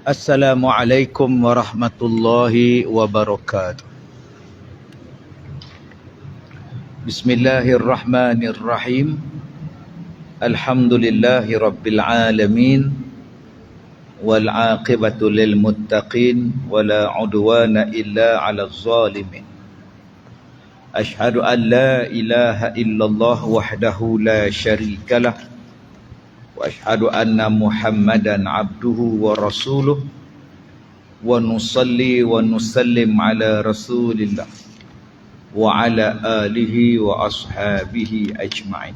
Assalamualaikum warahmatullahi wabarakatuh. Bismillahirrahmanirrahim. Alhamdulillahi rabbil alamin. Wal aqibatu lil muttaqin. Wala udwana illa ala zalimin. Ashhadu an la ilaha illallah wahdahu la syarikalah. Wa ashhadu anna Muhammadan abduhu wa rasuluh wa nusalli wa nusallim ala rasulillah wa ala alihi wa ashabihi ajma'in.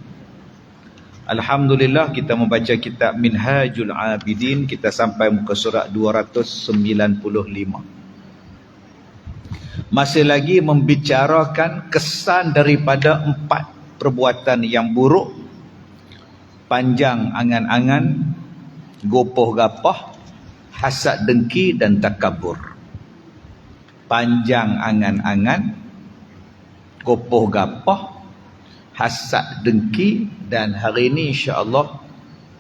Alhamdulillah, kita membaca kitab Minhajul Abidin. Kita sampai muka surat 295. Masih lagi membicarakan kesan daripada 4 perbuatan yang buruk: panjang angan-angan, gopoh gapah, hasad dengki dan takabur. Panjang angan-angan, gopoh gapah, hasad dengki, dan hari ini insya-Allah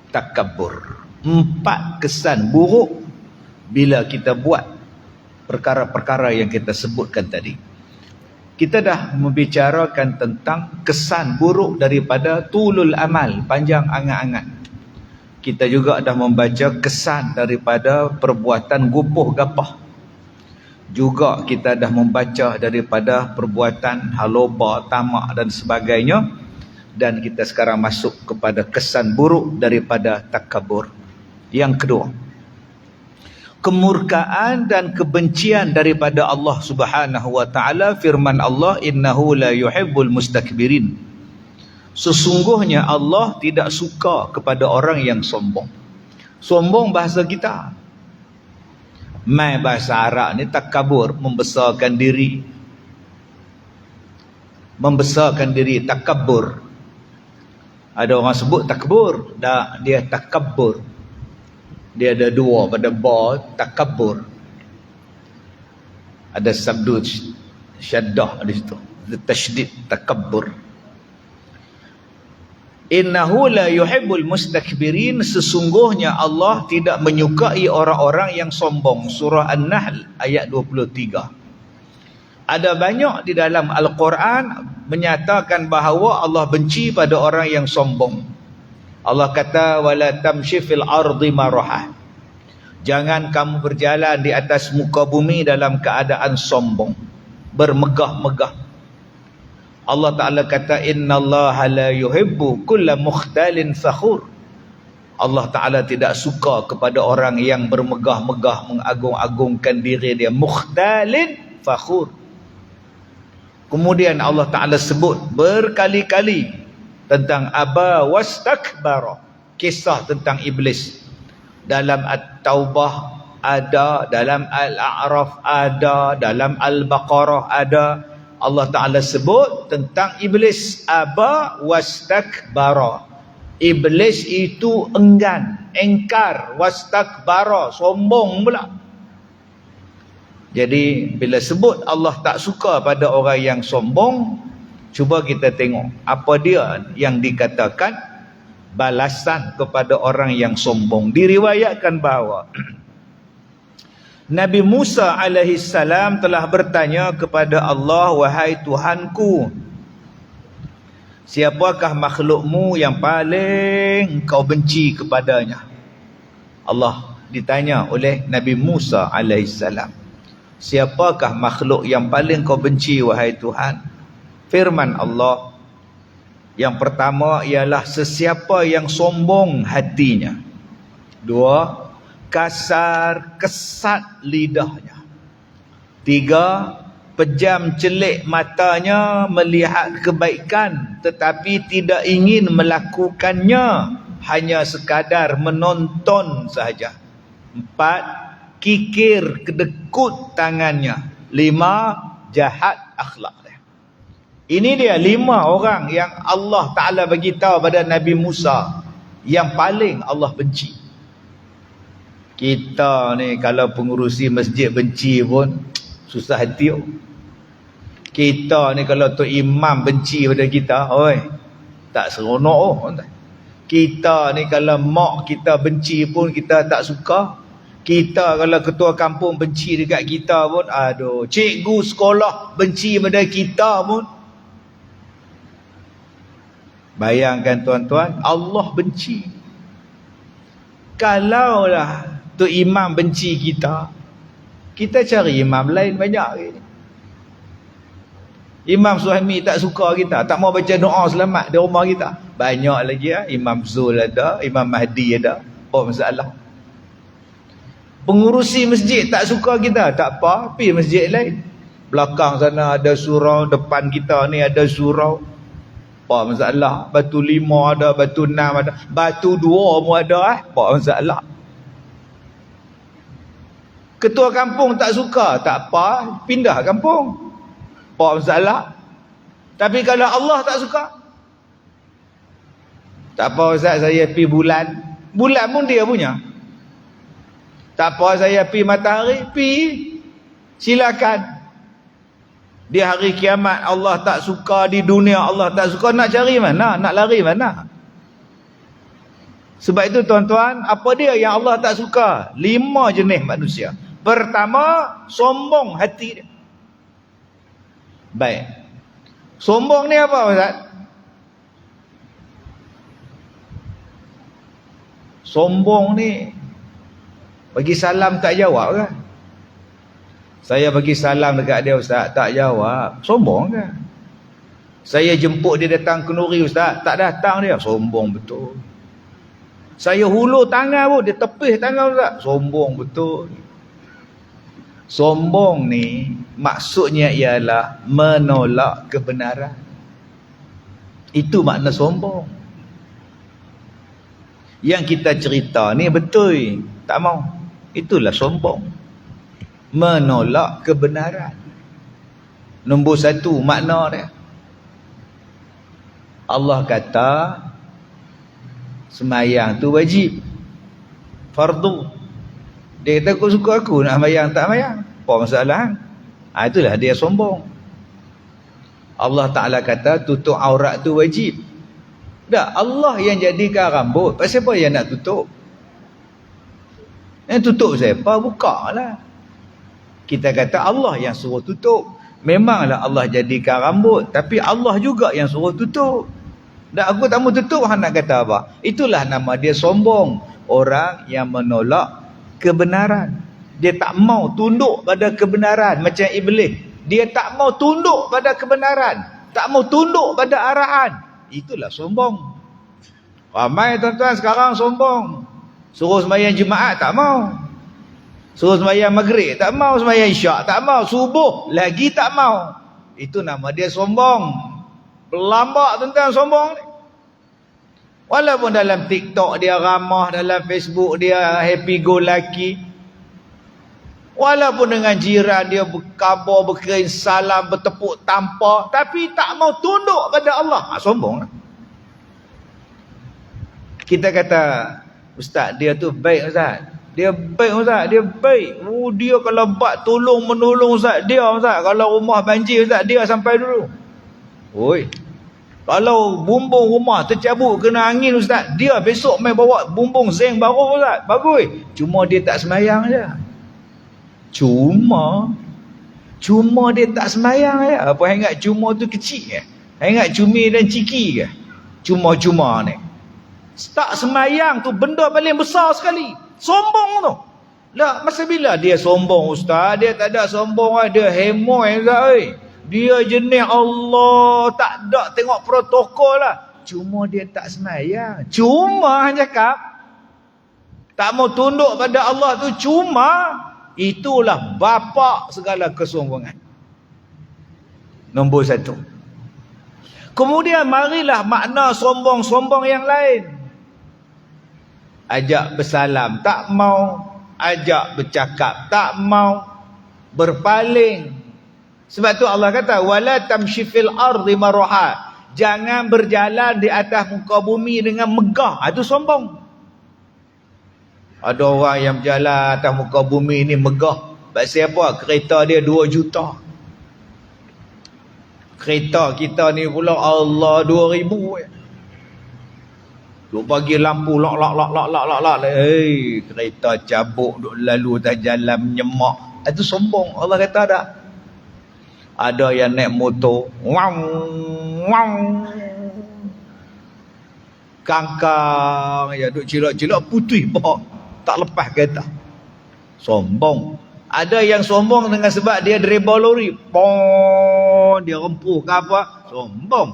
takabur. 4 kesan buruk bila kita buat perkara-perkara yang kita sebutkan tadi. Kita dah membicarakan tentang kesan buruk daripada tulul amal, panjang angan-angan. Kita juga dah membaca kesan daripada perbuatan gopoh gapah. Juga kita dah membaca daripada perbuatan haloba, tamak dan sebagainya. Dan kita sekarang masuk kepada kesan buruk daripada takabur. Yang kedua, kemurkaan dan kebencian daripada Allah Subhanahu wa taala. Firman Allah, innahu la yuhibbul mustakbirin. Sesungguhnya Allah tidak suka kepada orang yang sombong. Sombong bahasa kita. Mai bahasa Arab ni takabur, membesarkan diri. Membesarkan diri, takabur. Ada orang sebut takbur, dia takabur. Dia ada 2 pada ba, takabur. Ada sabdu syaddah di situ, tasydid, takabur. Innahu la yuhibbul mustakbirin. Sesungguhnya Allah tidak menyukai orang-orang yang sombong. Surah An-Nahl ayat 23. Ada banyak di dalam Al-Quran menyatakan bahawa Allah benci pada orang yang sombong. Allah kata, wala tamshi fil ardi marahah. Jangan kamu berjalan di atas muka bumi dalam keadaan sombong, bermegah-megah. Allah Ta'ala kata, innallaha la yuhibbu kulla mukhtalin fakhur. Allah Ta'ala tidak suka kepada orang yang bermegah-megah, mengagung-agungkan diri dia. Mukhtalin fakhur. Kemudian Allah Ta'ala sebut berkali-kali tentang aba wastakbara, kisah tentang iblis. Dalam At-Taubah ada, dalam Al-A'raf ada, dalam Al-Baqarah ada. Allah Ta'ala sebut tentang iblis, aba wastakbara. Iblis itu enggan, engkar, wastakbara, sombong pula. Jadi bila sebut Allah tak suka pada orang yang sombong, cuba kita tengok apa dia yang dikatakan balasan kepada orang yang sombong. Diriwayatkan bahawa Nabi Musa alaihi salam telah bertanya kepada Allah, wahai Tuhanku, siapakah makhlukmu yang paling kau benci kepadanya? Allah ditanya oleh Nabi Musa alaihi salam, siapakah makhluk yang paling kau benci wahai Tuhan? Firman Allah, yang pertama ialah sesiapa yang sombong hatinya. 2, kasar kesat lidahnya. 3, pejam celik matanya melihat kebaikan tetapi tidak ingin melakukannya, hanya sekadar menonton sahaja. 4, kikir kedekut tangannya. 5, jahat akhlak dia. Ini dia 5 orang yang Allah Ta'ala bagi tahu pada Nabi Musa yang paling Allah benci. Kita ni kalau pengurusi masjid benci pun susah hati. Kita ni kalau tu imam benci pada kita, oi, tak seronok. Kita ni kalau mak kita benci pun kita tak suka. Kita kalau ketua kampung benci dekat kita pun, aduh, cikgu sekolah benci pada kita pun. Bayangkan tuan-tuan, Allah benci. Kalaulah tu imam benci kita, kita cari imam lain banyak lagi. Imam Suhaimi tak suka kita, tak mau baca doa selamat di rumah kita, banyak lagi ya. Imam Zul ada, Imam Mahdi ada. Apa masalah? Pengurusi masjid tak suka kita, tak apa, pergi masjid lain. Belakang sana ada surau, depan kita ni ada surau. Apa masalah? Batu 5 ada, batu 6 ada, batu 2 pun ada. Apa masalah? Ketua kampung tak suka, tak apa, pindah kampung. Apa masalah? Tapi kalau Allah tak suka, tak apa Ustaz, saya pergi bulan. Bulan pun dia punya. Tak apa saya pergi matahari, pergi. Silakan. Di hari kiamat Allah tak suka, di dunia Allah tak suka, nak cari mana? Nak lari mana? Sebab itu tuan-tuan, apa dia yang Allah tak suka? 5 jenis manusia. Pertama, sombong hati dia. Baik. Sombong ni apa Ustaz? Sombong ni bagi salam tak jawab kan? Saya bagi salam dekat dia Ustaz, tak jawab. Sombong kan? Saya jemput dia datang ke Nuri Ustaz, tak datang dia. Sombong betul. Saya hulur tangan pun, dia tepih tangan Ustaz. Sombong betul. Sombong ni maksudnya ialah menolak kebenaran. Itu makna sombong. Yang kita cerita ni betul, tak mau. Itulah sombong. Menolak kebenaran. Nombor 1 makna dia. Allah kata semayang tu wajib, fardu. Dia kata kau suka aku nak semayang tak semayang, apa masalah? Itulah dia sombong. Allah Ta'ala kata tutup aurat tu wajib. Tak, Allah yang jadikan rambut, pasal apa yang nak tutup? Yang tutup siapa? Buka lah. Kita kata Allah yang suruh tutup. Memanglah Allah jadikan rambut, tapi Allah juga yang suruh tutup. Dan aku tak mau tutup, hang nak kata apa? Itulah nama dia sombong. Orang yang menolak kebenaran. Dia tak mau tunduk pada kebenaran. Macam iblis, dia tak mau tunduk pada kebenaran, tak mau tunduk pada arahan. Itulah sombong. Ramai tuan-tuan sekarang sombong. Suruh sembahyang Jumaat tak mau, suruh sembahyang maghrib tak mau, sembahyang isyak tak mau, subuh lagi tak mau. Itu nama dia sombong. Pelambak tuan-tuan sombong ni. Walaupun dalam TikTok dia ramah, dalam Facebook dia happy go lucky, walaupun dengan jiran dia berkabar, berkirim salam, bertepuk tampar, tapi tak mau tunduk pada Allah. Sombong lah. Kita kata Ustaz dia tu baik Ustaz, dia baik Ustaz, dia baik. Dia kalau buat tolong menolong Ustaz, dia Ustaz. Kalau rumah banjir Ustaz, dia sampai dulu. Oi, kalau bumbung rumah tercabut kena angin Ustaz, dia besok main bawa bumbung zinc baru Ustaz. Bagus. Cuma dia tak semayang je. Cuma dia tak semayang je. Apa ingat cuma tu kecil ke? Ingat cumi dan ciki ke? Cuma-cuma ni. Tak semayang tu benda paling besar sekali. Sombong tu. Lah, masa bila dia sombong Ustaz? Dia tak ada sombong, dia hemoy Ustaz. Dia jenis Allah, tak ada tengok protokol lah. Cuma dia tak semayang. Cuma hanya cakap tak mau tunduk pada Allah tu cuma. Itulah bapa segala kesombongan. Nombor 1. Kemudian marilah makna sombong-sombong yang lain. Ajak bersalam tak mau, ajak bercakap tak mau, berpaling, Sebab tu Allah kata wala tamshi fil ardi maraha. Jangan berjalan di atas muka bumi dengan megah. Itu sombong. Ada orang yang berjalan atas muka bumi ni megah. Pasal apa? Kereta dia 2 juta. Kereta kita ni pula Allah 2,000. Duk bagi lampu lak. Hei, kereta cabuk duk lalu atas jalan menyemak. Itu sombong. Allah kata dah. Ada yang naik motor. Wang. Kangkang ya duk cilok-cilok putih bah. Tak lepas kereta. Sombong. Ada yang sombong dengan sebab dia driver lori. Dia rempuh ke apa? Sombong.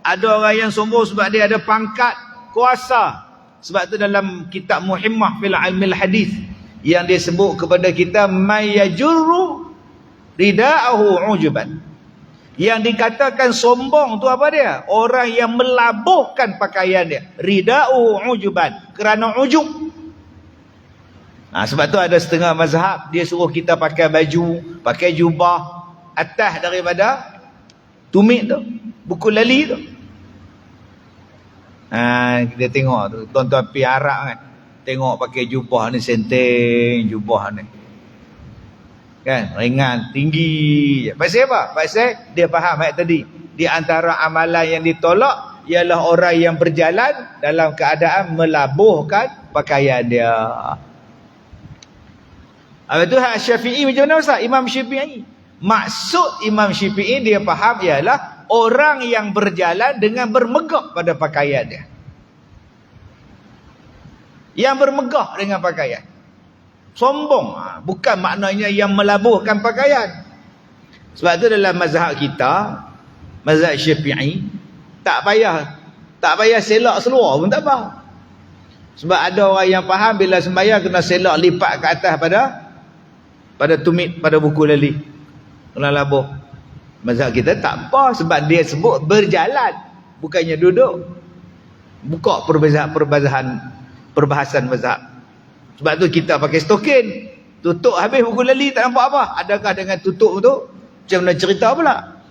Ada orang yang sombong sebab dia ada pangkat kuasa. Sebab tu dalam kitab Muhimmah fil ilmil hadis yang dia sebut kepada kita may yajurru ridaahu ujuban. Yang dikatakan sombong tu apa dia? Orang yang melabuhkan pakaian dia. Ridaahu ujuban, kerana ujub. Sebab tu ada setengah mazhab dia suruh kita pakai baju, pakai jubah atas daripada tumit tu, buku lali tu. Kita tengok tu tuan-tuan pi Arab kan, tengok pakai jubah ni senteng, jubah ni kan ringan tinggi je. Pasal apa? Pasal dia faham ayat tadi, di antara amalan yang ditolak ialah orang yang berjalan dalam keadaan melabuhkan pakaian dia. Habis tu Syafi'i macam mana Ustaz? Imam Syafi'i, maksud Imam Syafi'i dia faham ialah orang yang berjalan dengan bermegah pada pakaian dia. Yang bermegah dengan pakaian. Sombong. Bukan maknanya yang melabuhkan pakaian. Sebab tu dalam mazhab kita, mazhab Syafi'i, tak payah selak seluar pun tak apa. Sebab ada orang yang faham bila sembahyang kena selak lipat ke atas pada tumit, pada buku lali. Kena labuh. Mazhab kita tak apa sebab dia sebut berjalan, bukannya duduk. Buka perbahasan mazhab. Sebab tu kita pakai stokin, tutup habis buku lali tak nampak apa. Adakah dengan tutup tu macam mana cerita pula?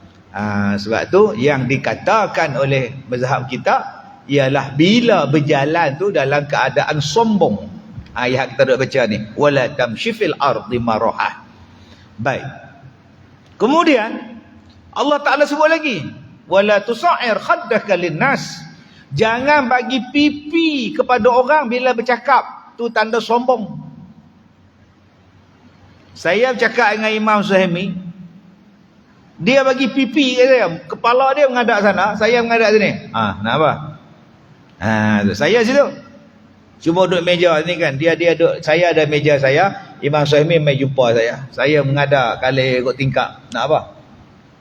Sebab tu yang dikatakan oleh mazhab kita ialah bila berjalan tu dalam keadaan sombong. Ayat kita dah baca ni, wala tamshi fil ardi maraha. Baik. Kemudian Allah Ta'ala sebut lagi, wala tusa'ir khaddaka linnas. Jangan bagi pipi kepada orang bila bercakap. Tu tanda sombong. Saya bercakap dengan Imam Suhaimi, dia bagi pipi ke saya. Kepala dia menghadap sana, saya menghadap sini. Nak apa? Saya situ. Cuma duduk meja ni kan. Dia duduk, saya ada meja saya, Imam Suhaimi mai jumpa saya. Saya menghadap kali ikut tingkap. Nak apa?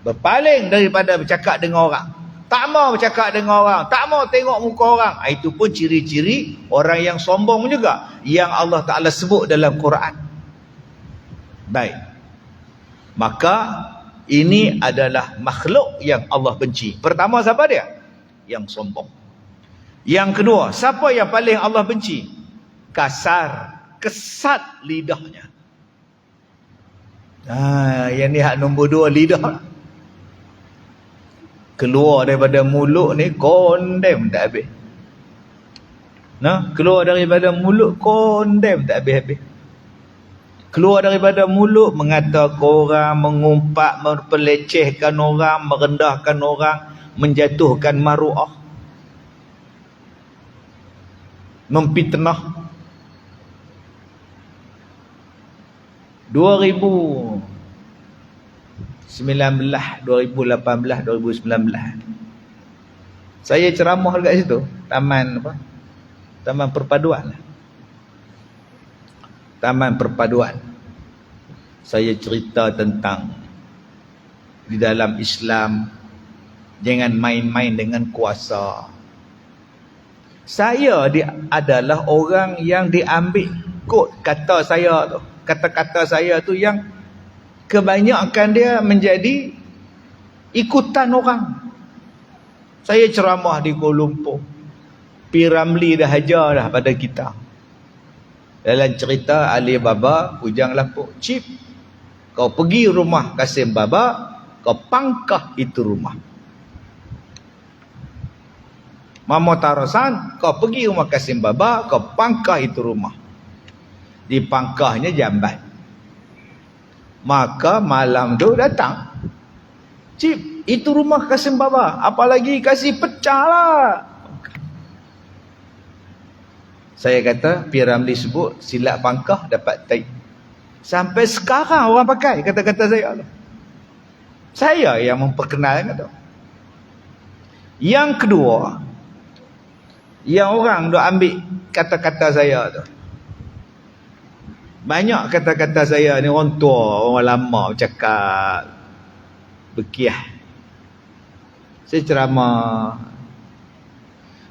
Berpaling daripada bercakap dengan orang. Tak mau bercakap dengan orang, tak mau tengok muka orang. Itu pun ciri-ciri orang yang sombong juga, yang Allah Ta'ala sebut dalam Quran. Baik. Maka ini adalah makhluk yang Allah benci. Pertama siapa dia? Yang sombong. Yang kedua, siapa yang paling Allah benci? Kasar, kesat lidahnya. Yang ni hak nombor 2, lidah. Keluar daripada mulut ni kondem tak habis. Keluar daripada mulut kondem tak habis-habis. Keluar daripada mulut mengatakan orang, mengumpat, memperlecehkan orang, merendahkan orang, menjatuhkan maruah, memfitnah. 2018, 2019. Saya ceramah dekat situ, Taman Perpaduan. Taman Perpaduan. Saya cerita tentang di dalam Islam jangan main-main dengan kuasa. Saya adalah orang yang diambil kata-kata saya tu yang kebanyakan dia menjadi ikutan orang. Saya ceramah di Kuala Lumpur, P. Ramli dah ajar dah pada kita dalam cerita Ali Baba Ujang Lapuk. Cip, kau pergi rumah Kasim Baba, kau pangkah itu rumah. Mama Tarasan, kau pergi rumah Kasim Baba, kau pangkah itu rumah. Di pangkahnya jambat. Maka malam tu datang. Cip, itu rumah Kasim Baba. Apalagi kasih pecah lah. Saya kata, P. Ramli sebut, silat pangkah dapat taik. Sampai sekarang orang pakai kata-kata saya. Saya yang memperkenalkan tu. Yang kedua, yang orang duk ambil kata-kata saya tu. Banyak kata-kata saya ni orang tua, orang lama bercakap. Bekiah. Saya ceramah.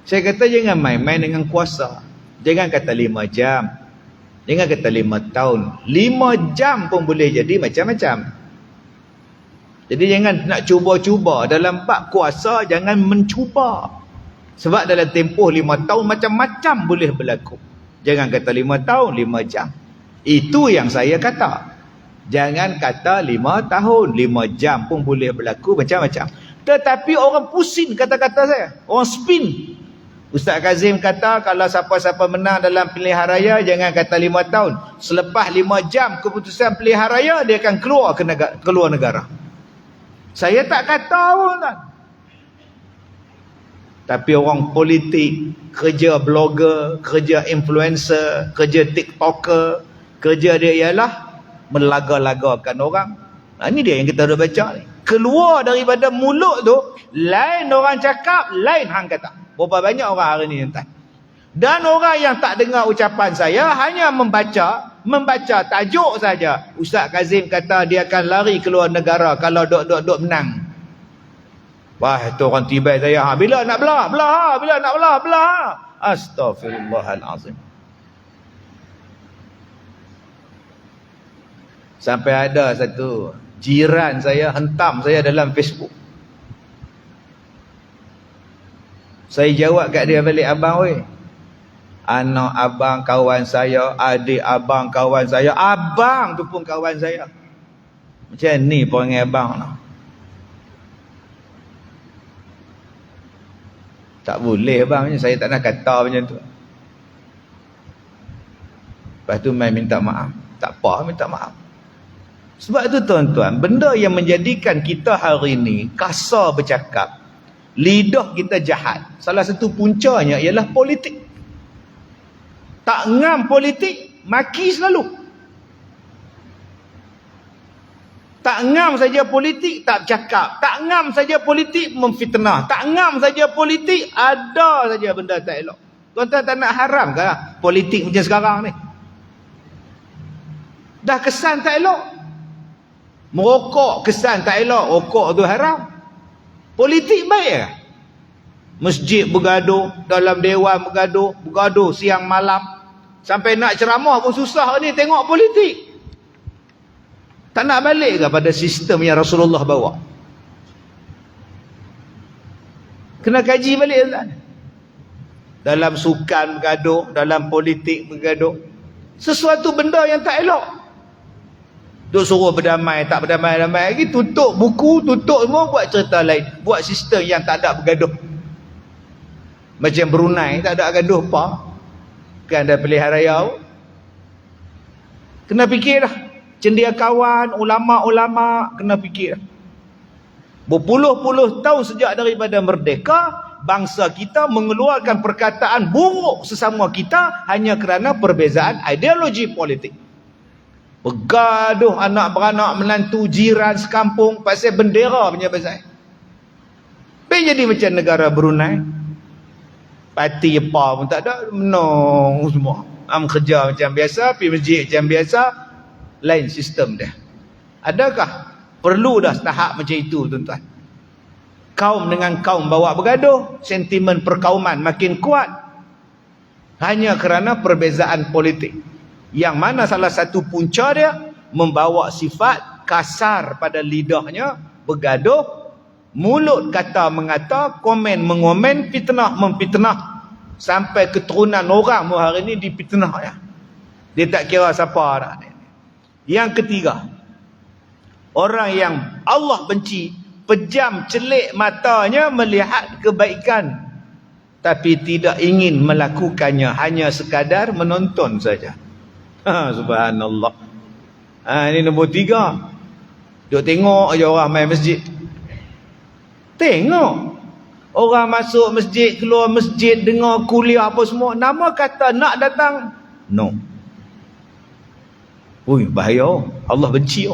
Saya kata jangan main-main dengan kuasa. Jangan kata 5 jam. Jangan kata 5 tahun. 5 jam pun boleh jadi macam-macam. Jadi jangan nak cuba-cuba. Dalam bab kuasa, jangan mencuba. Sebab dalam tempoh 5 tahun, macam-macam boleh berlaku. Jangan kata 5 tahun, 5 jam. Itu yang saya kata. Jangan kata 5 tahun, 5 jam pun boleh berlaku macam-macam. Tetapi orang pusing kata-kata saya. Orang spin. Ustaz Kazim kata kalau siapa-siapa menang dalam pilihan raya jangan kata 5 tahun. Selepas 5 jam keputusan pilihan raya dia akan keluar ke keluar negara. Saya tak kata pun kan. Tapi orang politik, kerja blogger, kerja influencer, kerja tiktoker, kerja dia ialah melaga-lagakan orang. Ini dia yang kita dah baca ni. Keluar daripada mulut tu, lain orang cakap, lain hang kata. Berapa banyak orang hari ni entah. Dan orang yang tak dengar ucapan saya hanya membaca tajuk saja. Ustaz Kazim kata dia akan lari keluar negara kalau dok menang. Wah, itu orang tibai saya. Bila nak belah? Belah. Bila nak belah? Belah. Astaghfirullahalazim. Sampai ada satu jiran saya hentam saya dalam Facebook. Saya jawab kat dia balik, abang weh. Anak abang kawan saya, adik abang kawan saya, abang tu pun kawan saya. Macam ni perangai abang lah. Tak boleh abang, saya tak nak kata macam tu. Lepas tu main minta maaf. Tak apa, minta maaf. Sebab tu tuan-tuan, benda yang menjadikan kita hari ni kasar bercakap, lidah kita jahat, salah satu puncanya ialah politik. Tak ngam politik, maki selalu. Tak ngam saja politik, tak bercakap. Tak ngam saja politik, memfitnah. Tak ngam saja politik, ada saja benda tak elok. Tuan-tuan tak nak haram ke politik macam sekarang ni? Dah kesan tak elok. Merokok kesan tak elok, rokok tu haram. Politik baik ke? Masjid bergaduh, dalam dewan bergaduh siang malam. Sampai nak ceramah pun susah ni tengok politik. Tak nak balik ke pada sistem yang Rasulullah bawa? Kena kaji balik kan? Dalam sukan bergaduh, dalam politik bergaduh. Sesuatu benda yang tak elok. Duk suruh berdamai, tak berdamai-damai lagi, tutup buku, tutup semua, buat cerita lain. Buat sistem yang tak ada bergaduh. Macam Brunei, tak ada gaduh apa. Kan ada pilihan raya. Kena fikir dah. Cendekiawan, ulama-ulama, kena fikir. Berpuluh-puluh tahun sejak daripada merdeka, bangsa kita mengeluarkan perkataan buruk sesama kita hanya kerana perbezaan ideologi politik. Bergaduh anak beranak, menantu, jiran, sekampung pasal bendera punya pasal. Pergi jadi macam negara Brunei. Parti apa pun tak ada, menang semua. Kerja macam biasa, pergi masjid macam biasa. Lain sistem dia. Adakah perlu dah tahap macam itu tuan-tuan? Kaum dengan kaum bawa bergaduh, sentimen perkauman makin kuat hanya kerana perbezaan politik. Yang mana salah satu punca dia membawa sifat kasar pada lidahnya, bergaduh, mulut kata mengata, komen mengomen, fitnah memfitnah, sampai keturunan orang hari ini difitnah ya. Dia tak kira siapa dah. Yang ketiga, Orang yang Allah benci, pejam celik matanya melihat kebaikan, tapi tidak ingin melakukannya, hanya sekadar menonton saja. Subhanallah. Ini nombor 3. Duk tengok aja orang main masjid. Tengok orang masuk masjid, keluar masjid, dengar kuliah apa semua, nama kata nak datang, no. Ui, bahaya. Allah benci.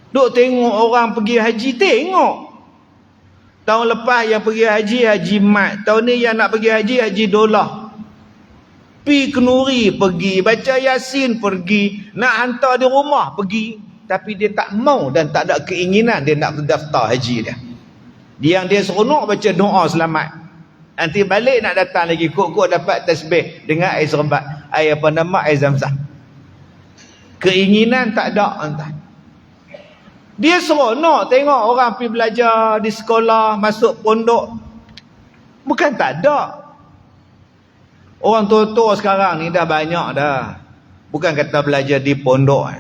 Duk tengok orang pergi haji, tengok. Tahun lepas yang pergi haji, Haji Mat. Tahun ni yang nak pergi haji, Haji Dolah. Pi kenuri pergi, baca Yasin pergi, nak hantar di rumah pergi. Tapi dia tak mau dan tak ada keinginan dia nak berdaftar haji dia. Yang dia seronok baca doa selamat. Nanti balik nak datang lagi, kok dapat tasbih dengan air serbat, air apa nama, air Zamzam. Keinginan tak ada entah. Dia seronok tengok orang pergi belajar di sekolah, masuk pondok. Bukan tak ada. Orang tua-tua sekarang ni dah banyak dah. Bukan kata belajar di pondok.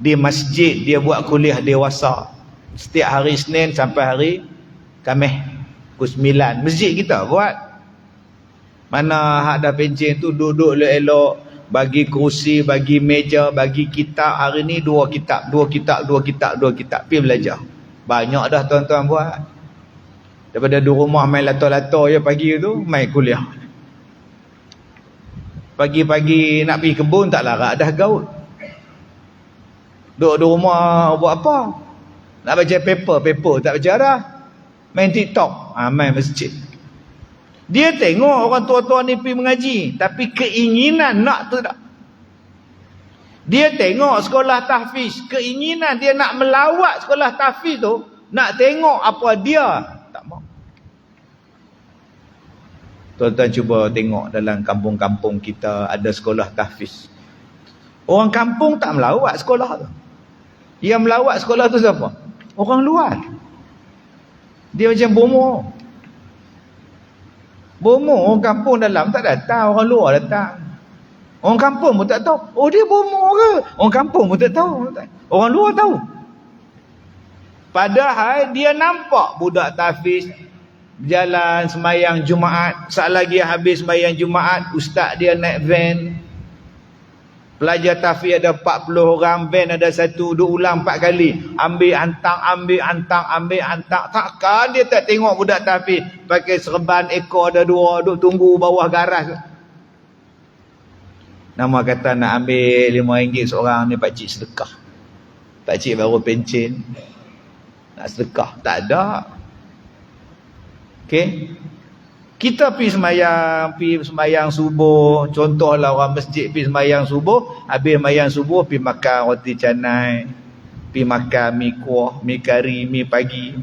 Di masjid dia buat kuliah dewasa. Setiap hari Isnin sampai hari Khamis pukul 9. Masjid kita buat. Mana hak dah pencen tu duduk elok-elok, bagi kerusi, bagi meja, bagi kitab. Hari ni 2 kitab. Pergi belajar. Banyak dah tuan-tuan buat. Daripada di rumah main lato-lato je pagi tu, main kuliah. Pagi-pagi nak pergi kebun tak larat dah gaul. Duduk di rumah buat apa? Nak baca paper tak baca dah. Main TikTok, main masjid. Dia tengok orang tua-tua ni pergi mengaji, tapi keinginan nak tu tak. Dia tengok sekolah tahfiz, keinginan dia nak melawat sekolah tahfiz tu, nak tengok apa dia, tak mau. Tuan-tuan cuba tengok dalam kampung-kampung kita ada sekolah tahfiz. Orang kampung tak melawat sekolah tu. Yang melawat sekolah tu siapa? Orang luar. Dia macam bomo, orang kampung dalam tak datang, orang luar datang. Orang kampung pun tak tahu, oh dia bomo ke? Orang kampung pun tak tahu. Orang luar tahu. Padahal dia nampak budak tahfiz berjalan semayang Jumaat, saat lagi habis semayang Jumaat, ustaz dia naik van. Pelajar tahfiz ada 40 orang, van ada 1, duk ulang 4 kali. Ambil hantar. Takkan dia tak tengok budak tahfiz pakai serban ekor ada 2, duk tunggu bawah garas. Nama kata nak ambil RM5 seorang ni, pakcik sedekah. Pakcik baru pencen. Nak sedekah. Tak ada. Okey. Kita pergi semayang subuh. Contohlah orang masjid pergi semayang subuh, habis semayang subuh pergi makan roti canai, pergi makan mi kuah, mi kari, mi pagi.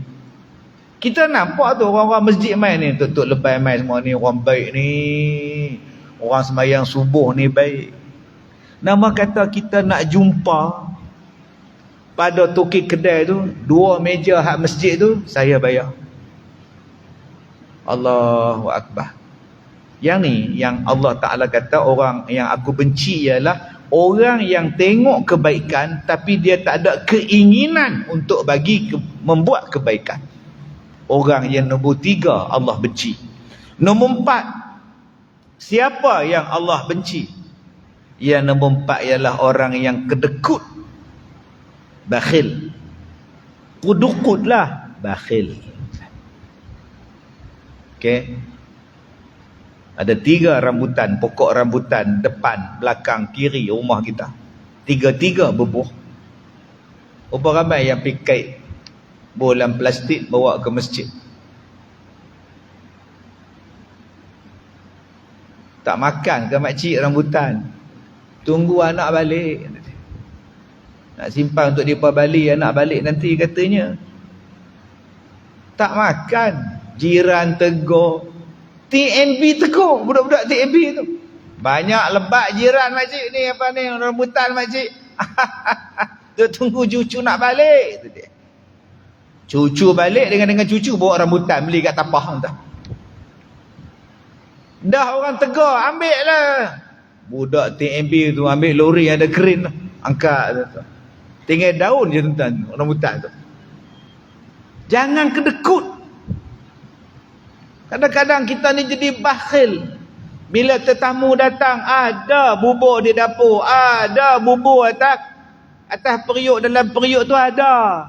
Kita nampak tu orang-orang masjid main ni, tutup lepas main semua ni, orang baik ni, orang semayang subuh ni baik. Nama kata kita nak jumpa pada toki kedai tu, 2 meja hak masjid tu, saya bayar. Allahu Akbar. Yang ni yang Allah Ta'ala kata orang yang aku benci ialah orang yang tengok kebaikan tapi dia tak ada keinginan untuk membuat kebaikan. Orang yang nombor 3 Allah benci. Nombor 4, siapa yang Allah benci? Yang nombor 4 ialah orang yang kedekut, bakhil. Kudukutlah, bakhil. Okay. Ada 3 rambutan, pokok rambutan depan, belakang, kiri rumah kita. 3 berbuah. Berapa ramai yang pergi kait bolam plastik bawa ke masjid? Tak makan ke makcik rambutan? Tunggu anak balik. Nak simpan untuk mereka balik, anak balik nanti katanya. Tak makan. Jiran tegur, TNB tegur, budak-budak TNB tu. Banyak lebat jiran makcik ni, apa ni, rambutan makcik. Dia tunggu cucu nak balik. Itu dia. Cucu balik dengan cucu bawa rambutan beli kat tapah entah. Dah orang tegur, ambil lah. Budak TNB tu ambil lori ada keren, angkat tu. Tinggal daun je tuan-tuan rambutan tu. Jangan kedekut. Kadang-kadang kita ni jadi bakhil. Bila tetamu datang, ada bubur di dapur, ada bubur atas periuk, dalam periuk tu ada.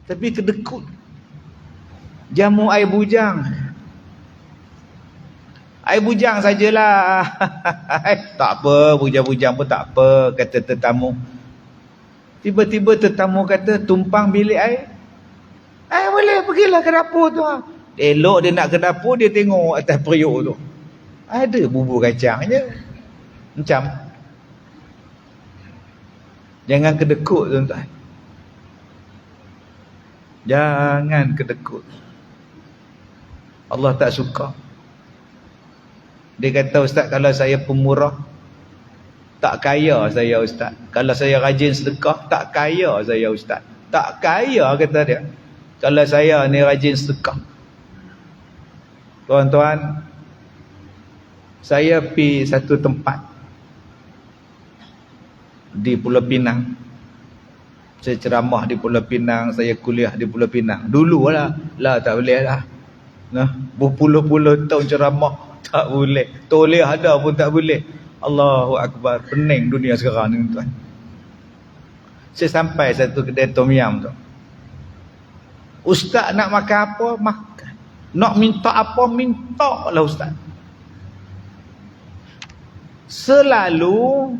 Tapi kedekut. Jamu air bujang. Air bujang sajalah. Tak apa, bujang-bujang pun tak apa, kata tetamu. Tiba-tiba tetamu kata, tumpang bilik air. Boleh, pergilah ke dapur tu. Elok dia nak ke dapur, dia tengok atas periuk tu. Ada bubur kacang je. Macam. Jangan kedekut tuan-tuan. Jangan kedekut. Allah tak suka. Dia kata, Ustaz, kalau saya pemurah, tak kaya saya Ustaz. Kalau saya rajin sedekah, tak kaya saya Ustaz. Tak kaya, kata dia, kalau saya ni rajin sedekah. Tuan-tuan, saya pergi satu tempat di Pulau Pinang. Saya ceramah di Pulau Pinang, saya kuliah di Pulau Pinang. Dulu lah tak boleh lah. Berpuluh-puluh tahun ceramah, tak boleh. Toleh ada pun tak boleh. Allahu Akbar. Pening dunia sekarang ni tuan. Saya sampai satu kedai tom yam tu. Ustaz nak makan apa? Makan. Nak minta apa? Minta lah Ustaz. Selalu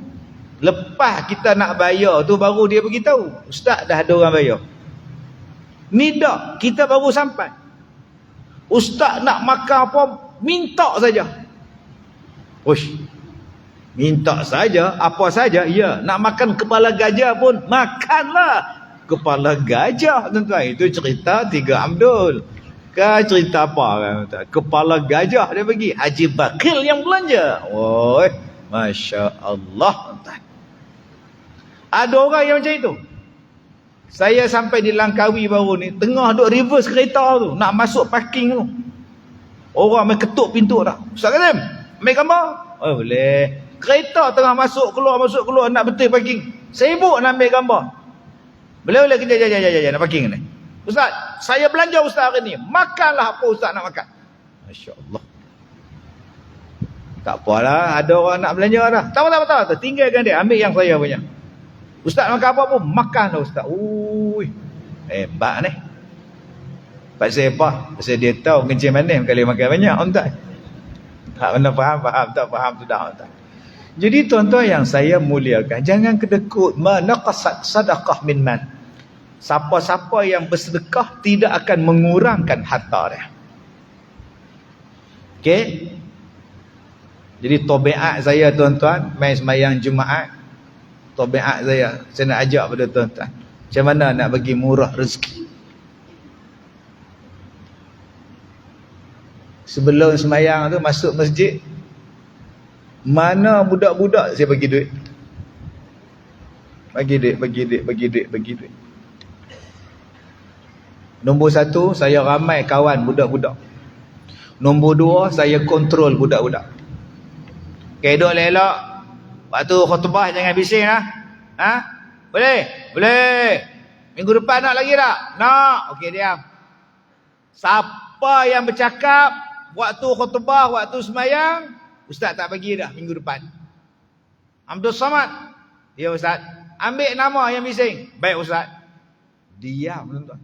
lepas kita nak bayar tu baru dia beritahu, Ustaz dah ada orang bayar. Ni dak, kita baru sampai. Ustaz nak makan apa? Minta saja. Uish. Minta saja, apa saja? Ya, nak makan kepala gajah pun makanlah kepala gajah tuan-tuan. Itu cerita Tiga Abdul. Kan cerita apa kan tuan? Kepala gajah dia bagi. Haji Bakil yang belanja. Oi, masya-Allah tuan. Ada orang yang macam itu. Saya sampai di Langkawi baru ni, tengah duk reverse kereta tu, nak masuk parking tu. Orang main ketuk pintu dah. Ustaz Kazim, ambil gambar? Oh, boleh. Kereta tengah masuk keluar nak betul parking. Sibuk nak ambil gambar. Boleh kejap nak parking ni. Ustaz, saya belanja Ustaz hari ni. Makanlah apa Ustaz nak makan. Masya-Allah. Tak apalah, ada orang nak belanja dah. Tak. Tinggalkan dia, ambil yang saya punya. Ustaz makan apa pun, makanlah Ustaz. Ui. Hebat ni. Pasal apa? Pasal dia tahu kencing manis kali makan banyak, tuan. Tak pernah faham, tak faham tu dah, tuan. Jadi tuan-tuan yang saya muliakan, jangan kedekut. Manaqasat sadaqah min man. Siapa-siapa yang bersedekah tidak akan mengurangkan harta dia. Okey? Jadi tabiat saya tuan-tuan, mai sembahyang Jumaat, tabiat saya nak ajak pada tuan-tuan, macam mana nak bagi murah rezeki. Sebelum sembahyang tu masuk masjid, mana budak-budak saya bagi duit. Bagi duit. Nombor satu, saya ramai kawan budak-budak. Nombor dua, saya kontrol budak-budak. Kedok elok. Waktu khutbah jangan bising lah. Ha? Boleh. Minggu depan nak lagi tak? Nak. Okey, diam. Siapa yang bercakap waktu khutbah, waktu sembahyang, Ustaz tak bagi dah minggu depan. Abdul Samad. Ya Ustaz. Ambil nama yang bising. Baik Ustaz. Diam tuan-tuan.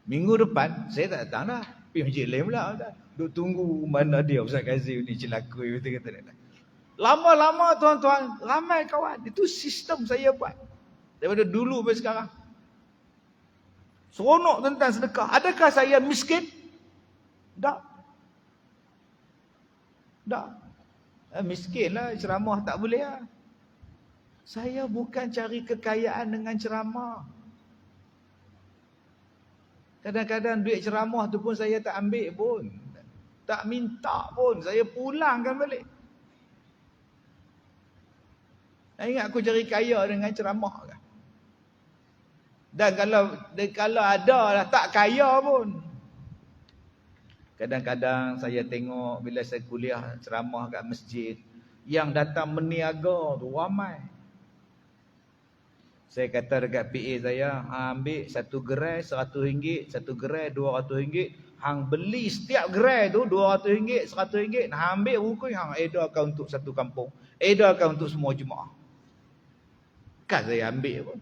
Minggu depan saya tak datang dah. Pergi masjid lain pula Ustaz. Duk tunggu mana dia Ustaz Kazim ni celaka kata. Lama-lama tuan-tuan, ramai kawan. Itu sistem saya buat. Daripada dulu sampai sekarang. Seronok tentang sedekah. Adakah saya miskin? Tak. Miskin lah, ceramah tak boleh lah. Saya bukan cari kekayaan dengan ceramah. Kadang-kadang duit ceramah tu pun saya tak ambil pun. Tak minta pun. Saya pulangkan balik. Saya ingat aku cari kaya dengan ceramah kan. Dan kalau ada lah, tak kaya pun. Kadang-kadang saya tengok bila saya kuliah ceramah kat masjid, Yang datang meniaga tu ramai. Saya kata dekat PA saya, ambil satu gerai RM100, satu gerai RM200. Hang beli setiap gerai tu RM200, RM100. Hang ambil rukui, hang edarkan untuk satu kampung. Edarkan untuk semua jemaah. Kan saya ambil pun.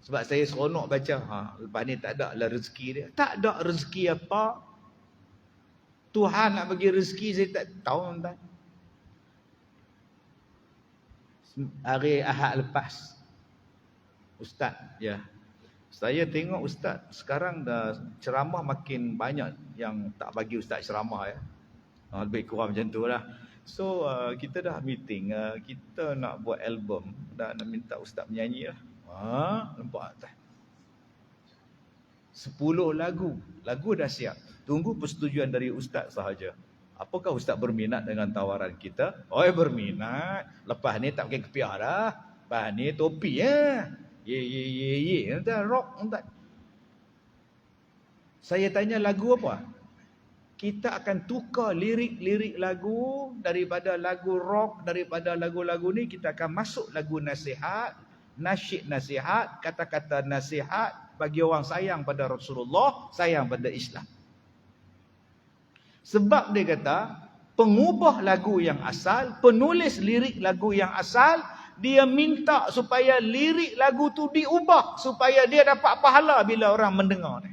Sebab saya seronok baca. Lepas ni tak ada lah rezeki dia. Tak ada rezeki apa. Tuhan nak bagi rezeki saya tak tahu. Tuan. Hari Ahad lepas. Ustaz, ya. Saya tengok Ustaz sekarang dah ceramah makin banyak yang tak bagi Ustaz ceramah ya. Lebih kurang macam tu lah. So kita dah meeting, kita nak buat album dan nak minta Ustaz menyanyi lah. Nampak tak? 10 lagu. Lagu dah siap. Tunggu persetujuan dari Ustaz sahaja. Apakah Ustaz berminat dengan tawaran kita? Berminat. Lepas ni tak pakai kepiah dah. Lepas ni topi ya. Ye. Entah rock entah. Saya tanya lagu apa? Kita akan tukar lirik-lirik lagu daripada lagu rock, daripada lagu-lagu ni kita akan masuk lagu nasihat, nasyid nasihat, kata-kata nasihat bagi orang sayang pada Rasulullah, sayang pada Islam. Sebab dia kata, pengubah lagu yang asal, penulis lirik lagu yang asal, dia minta supaya lirik lagu tu diubah supaya dia dapat pahala bila orang mendengar dia.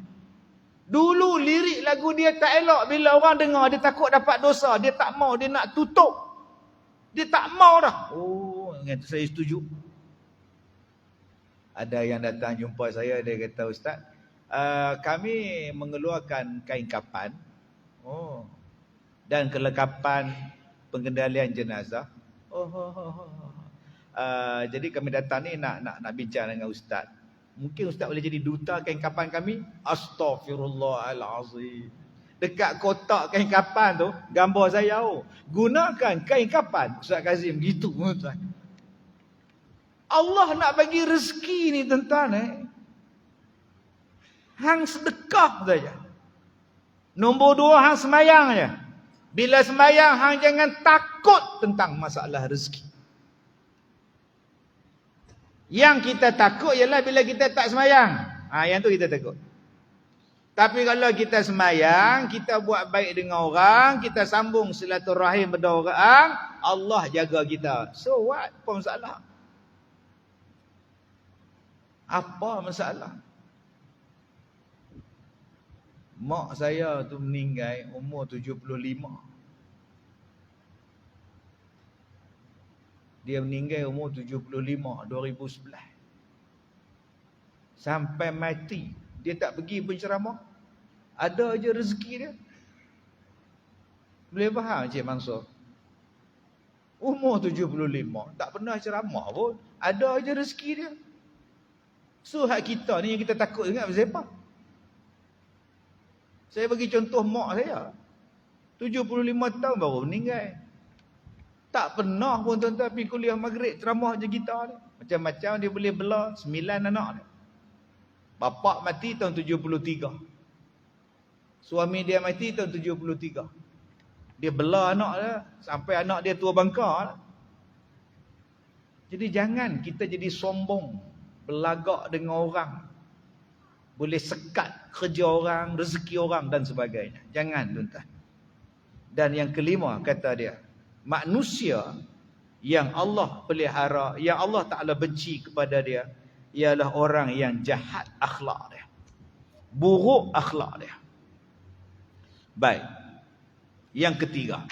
Dulu lirik lagu dia tak elok, bila orang dengar dia takut dapat dosa, dia tak mau, dia nak tutup. Dia tak mau dah. Saya setuju. Ada yang datang jumpa saya, dia kata, Ustaz, kami mengeluarkan kain kapan dan kelengkapan pengendalian jenazah. Jadi kami datang ni nak bincang dengan Ustaz. Mungkin Ustaz boleh jadi duta kain kapan kami? Astaghfirullahalazim. Dekat kotak kain kapan tu gambar saya. Gunakan kain kapan Ustaz Kazim gitu tuan. Allah nak bagi rezeki ni tuan-tuan hang sedekah saja. Nombor 2 hang semayang je. Bila semayang hang jangan takut tentang masalah rezeki. Yang kita takut ialah bila kita tak semayang. Yang tu kita takut. Tapi kalau kita semayang, kita buat baik dengan orang, kita sambung silaturahim pada orang, Allah jaga kita. So what? Apa masalah? Apa masalah? Mak saya tu meninggal umur 75. Dia meninggal umur 75, 2011. Sampai mati, dia tak pergi penceramah. Ada aja rezeki dia. Boleh faham Cik Mansur? Umur 75, tak pernah ceramah pun. Ada aja rezeki dia. So hak kita ni yang kita takut ingat pasal apa? Saya bagi contoh mak saya. 75 tahun baru meninggal. Tak pernah pun tuan-tuan pergi kuliah maghrib ceramah je kita ni. Macam-macam dia boleh bela 9 anak dia. Bapak mati tahun 73. Suami dia mati tahun 73. Dia bela anak dia sampai anak dia tua bangka lah. Jadi jangan kita jadi sombong, belagak dengan orang. Boleh sekat kerja orang, rezeki orang dan sebagainya. Jangan tuan-tuan. Dan yang kelima kata dia, manusia yang Allah pelihara, yang Allah Ta'ala benci kepada dia, ialah orang yang jahat akhlak dia, buruk akhlak dia. Baik. Yang ketiga,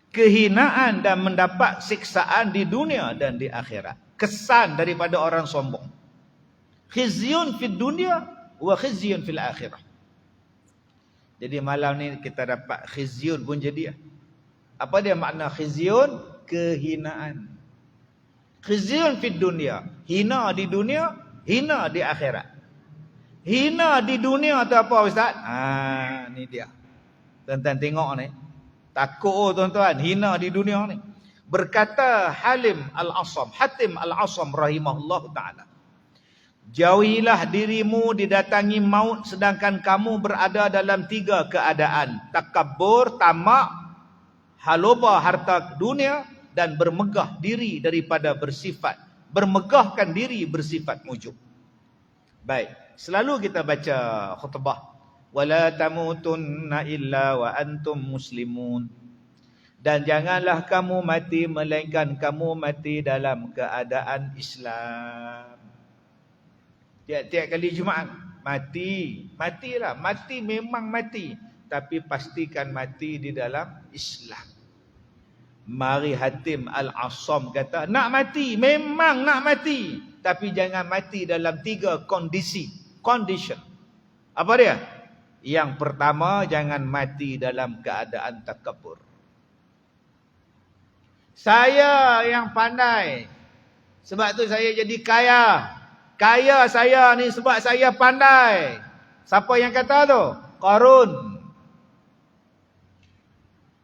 kehinaan dan mendapat siksaan di dunia dan di akhirat. Kesan daripada orang sombong. Khizyun fid dunia wa khizyun fil akhirah. Jadi malam ni kita dapat khizyun pun jadi. Apa dia makna khizyun? Kehinaan. Khizyun fid dunia, hina di dunia, hina di akhirat. Hina di dunia tu apa Ustaz? Ni dia. Tuan-tuan tengok ni. Takut tuan-tuan, hina di dunia ni. Berkata Hatim Al-Asam rahimahullah ta'ala, jauhilah dirimu didatangi maut sedangkan kamu berada dalam 3 keadaan. Takabbur, tamak, Haloba harta dunia dan bermegah diri daripada bersifat, bermegahkan diri bersifat mujub. Baik, selalu kita baca khutbah, wala tamutunna illa wa antum muslimun. Dan janganlah kamu mati melainkan kamu mati dalam keadaan Islam. Tiap-tiap kali Jumaat matilah, mati memang mati, tapi pastikan mati di dalam Islam. Mari Hatim Al-Asam kata, nak mati memang nak mati, tapi jangan mati dalam 3 condition. Apa dia? Yang pertama, jangan mati dalam keadaan takabur. Saya yang pandai, sebab tu saya jadi kaya. Kaya saya ni sebab saya pandai. Siapa yang kata tu? Qarun.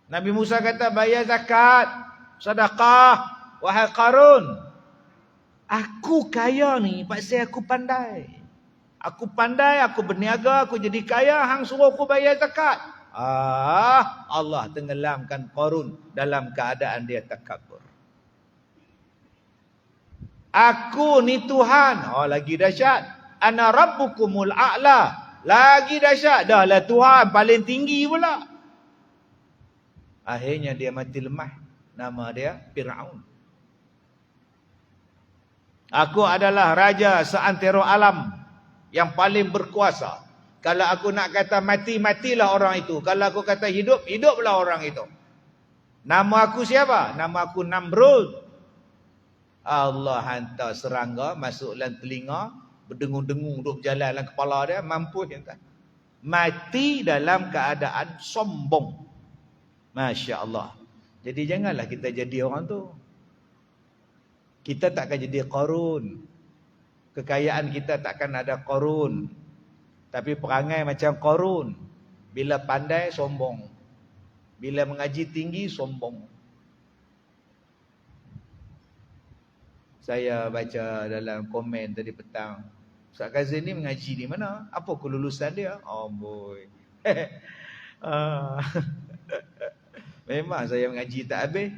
Nabi Musa kata, bayar zakat, sedekah, wahai Qarun. Aku kaya ni pasal aku pandai. Aku pandai, aku berniaga, aku jadi kaya, hang suruh aku bayar zakat. Allah tenggelamkan Qarun dalam keadaan dia takabur. Aku ni Tuhan. Lagi dahsyat. Ana rabbukumul a'la. Lagi dahsyat. Dah lah Tuhan paling tinggi pula. Akhirnya dia mati lemah. Nama dia Fir'aun. Aku adalah raja seantero alam yang paling berkuasa. Kalau aku nak kata mati, matilah orang itu. Kalau aku kata hidup, hiduplah orang itu. Nama aku siapa? Nama aku Namrud. Allah hantar serangga masuk dalam telinga, berdengung-dengung duduk berjalan dalam kepala dia, mampu entah. Mati dalam keadaan sombong. Masya Allah. Jadi janganlah kita jadi orang tu. Kita takkan jadi Qarun. Kekayaan kita takkan ada Qarun. Tapi perangai macam Qarun. Bila pandai, sombong. Bila mengaji tinggi, sombong. Saya baca dalam komen tadi petang, Ustaz Kazim ni mengaji di mana? Apa kelulusan dia? Oh boy. Memang saya mengaji tak habis.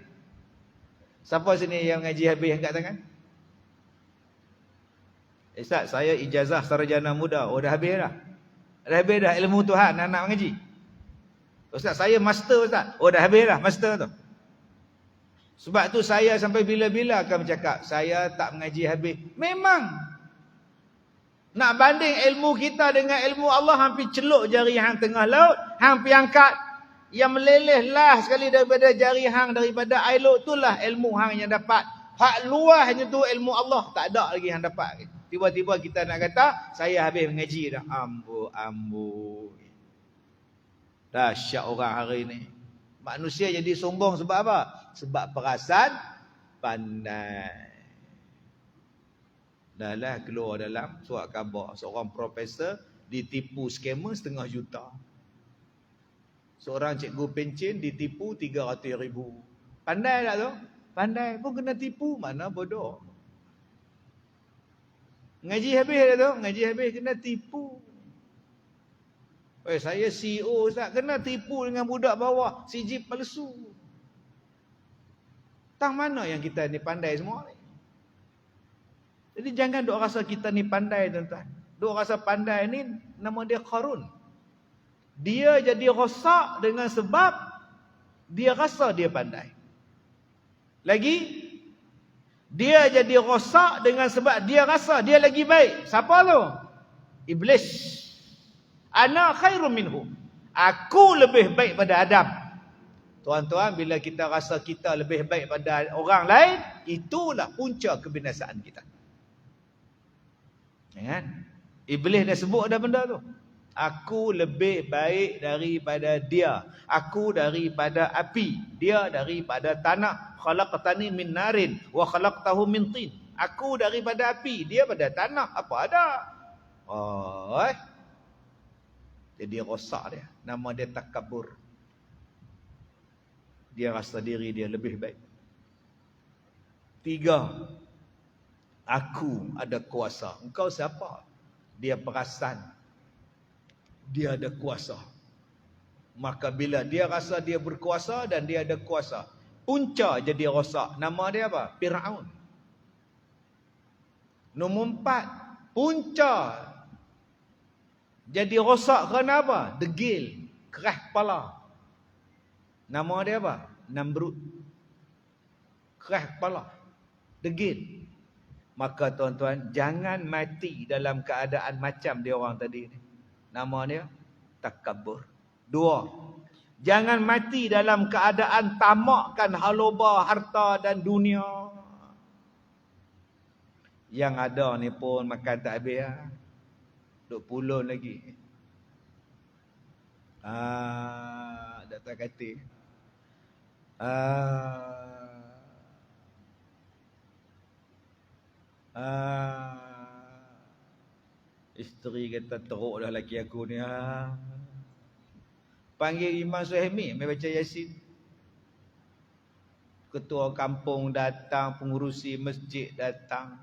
Siapa sini yang mengaji habis angkat tangan? Ustaz, saya ijazah sarjana muda. Dah habis dah? Dah habis dah ilmu Tuhan nak mengaji? Ustaz, saya master Ustaz. Dah habis dah master tu? Sebab tu saya sampai bila-bila akan bercakap, saya tak mengaji habis. Memang. Nak banding ilmu kita dengan ilmu Allah, hampir celuk jari hang tengah laut, hang pergi angkat. Yang meleleh lah sekali daripada jari hang, daripada air laut, itulah ilmu hang yang dapat. Hak luahnya tu ilmu Allah, tak ada lagi hang dapat. Tiba-tiba kita nak kata, saya habis mengaji dah. Amboi. Dahsyat orang hari ni. Manusia jadi sombong sebab apa? Sebab perasaan pandai. Dah lah keluar dalam surat khabar, seorang profesor ditipu skamer 500,000 juta. Seorang cikgu pencen ditipu 300,000. Pandai tak tu? Pandai pun kena tipu, mana bodoh. Ngaji habis dah tu? Ngaji habis kena tipu. Saya CEO Ustaz, kena tipu dengan budak bawah, sijil palsu. Tang mana yang kita ni pandai semua ni? Jadi jangan duk rasa kita ni pandai tuan-tuan. Duk rasa pandai ni nama dia Qarun. Dia jadi rosak dengan sebab dia rasa dia pandai. Lagi dia jadi rosak dengan sebab dia rasa dia lagi baik. Siapa tu? Iblis. Ana khairum minhu. Aku lebih baik pada Adam. Tuan-tuan, bila kita rasa kita lebih baik pada orang lain, itulah punca kebinasaan kita. Kan? Iblis dah sebut dah benda tu. Aku lebih baik daripada dia. Aku daripada api. Dia daripada tanah. Khalaqtani min narin wa khalaqtahu min tin. Aku daripada api, dia pada tanah. Apa ada? Jadi rosak dia. Nama dia takabur. Dia rasa diri dia lebih baik. 3. Aku ada kuasa. Engkau siapa? Dia perasan dia ada kuasa. Maka bila dia rasa dia berkuasa dan dia ada kuasa, punca jadi rosak. Nama dia apa? Firaun. Nombor 4, punca jadi rosak kerana apa? Degil, keras kepala. Nama dia apa? Namrud. Keras kepala, degil. Maka tuan-tuan, jangan mati dalam keadaan macam dia orang tadi ni. Nama dia takabur. 2, jangan mati dalam keadaan tamakkan haloba harta dan dunia. Yang ada ni pun makan tak habis lah. Duk pulun lagi. Datang kata. Isteri kata teruk dah laki aku ni. Panggil Imam Suhaimi, mai baca Yasin. Ketua kampung datang, pengurusi masjid datang.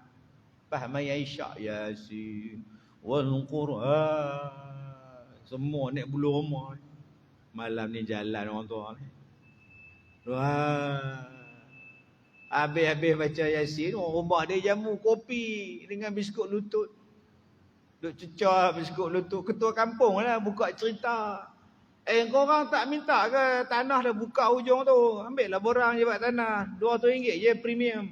Faham Aisyah Yasin wal Quran. Semua naik bulu rumah. Malam ni jalan orang tua ni. Habis-habis baca Yasin, orang rumah dia jamu kopi dengan biskut lutut. Duk cecah biskut lutut. Ketua kampung lah buka cerita. Korang tak minta ke tanah dah buka hujung tu? Ambil lah borang je buat tanah. RM200 je premium.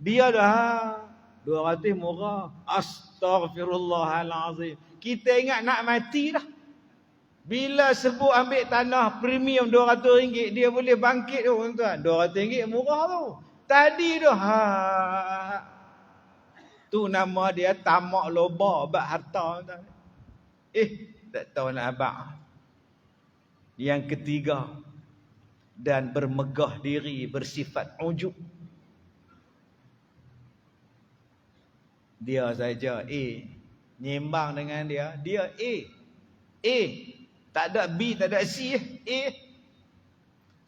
Dia dah 200 murah. Astaghfirullahalazim. Kita ingat nak mati dah. Bila sebut ambil tanah premium RM200, dia boleh bangkit tu tuan. RM200 murah tu. Tadi tu tu nama dia tamak loba bab harta tuan. Tak tahu nak abang. Yang ketiga, dan bermegah diri, bersifat ujub. Dia saja nyimbang dengan dia A. Tak ada B, tak ada C. A.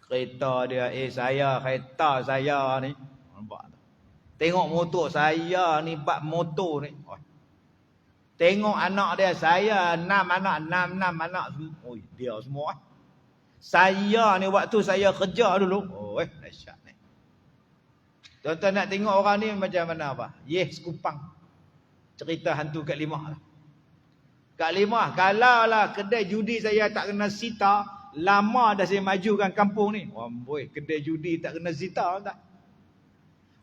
Kereta dia saya, kereta saya ni. Nampak tak? Tengok motor saya ni, bab motor ni. Tengok anak dia, saya 6 anak. Oh, dia semua. Saya ni waktu saya kerja dulu. Dahsyat ni. Tuan-tuan nak tengok orang ni macam mana apa? Kupang. Cerita hantu Kak Limah. Kak Limah, kalau lah kedai judi saya tak kena sita, lama dah saya majukan kampung ni. Boy, kedai judi tak kena sita tak?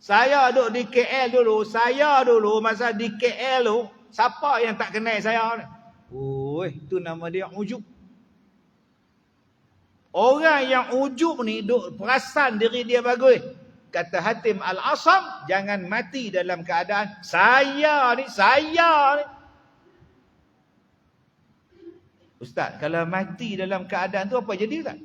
Saya duduk di KL dulu, masa di KL tu, siapa yang tak kenal saya ni? Tu nama dia ujub. Orang yang ujub ni duk perasan diri dia bagus. Kata Hatim Al-Asam, jangan mati dalam keadaan saya ni. Ustaz, kalau mati dalam keadaan tu apa jadi Ustaz?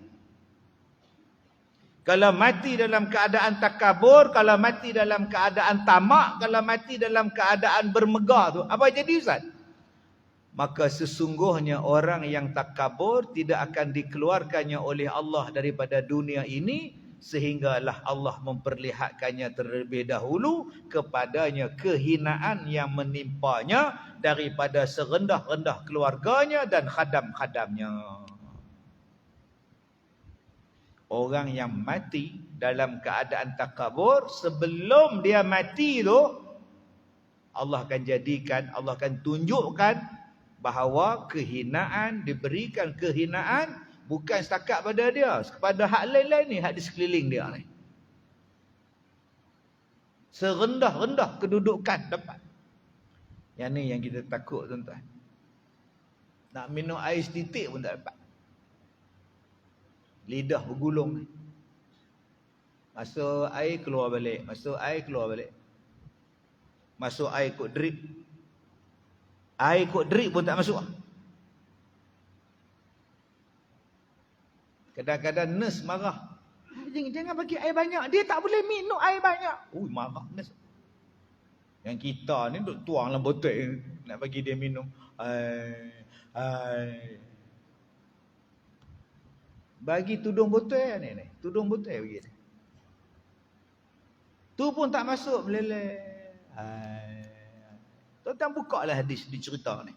Kalau mati dalam keadaan takabur, kalau mati dalam keadaan tamak, kalau mati dalam keadaan bermegah tu, apa jadi Ustaz? Maka sesungguhnya orang yang takabur tidak akan dikeluarkannya oleh Allah daripada dunia ini, sehinggalah Allah memperlihatkannya terlebih dahulu kepadanya kehinaan yang menimpanya daripada serendah-rendah keluarganya dan khadam-khadamnya. Orang yang mati dalam keadaan takabur, sebelum dia mati tu, Allah akan tunjukkan bahawa diberikan kehinaan bukan setakat pada dia, kepada hak lain-lain ni, hak di sekeliling dia ni. Serendah-rendah kedudukan dapat. Yang ni yang kita takut tuan-tuan. Nak minum air setitik pun tak dapat. Lidah bergulung ni. Masuk air keluar balik, masuk air keluar balik. Masuk air ikut drip. Air ikut drip pun tak masuk. Kadang-kadang nurse marah. Jangan bagi air banyak. Dia tak boleh minum air banyak. Marah nurse. Yang kita ni duk tuang dalam botol nak bagi dia minum. Bagi tudung botol ni. Tudung botol bagi dia. Tu pun tak masuk, meleleh. Tuan-tuan buka lah hadis dicerita ni.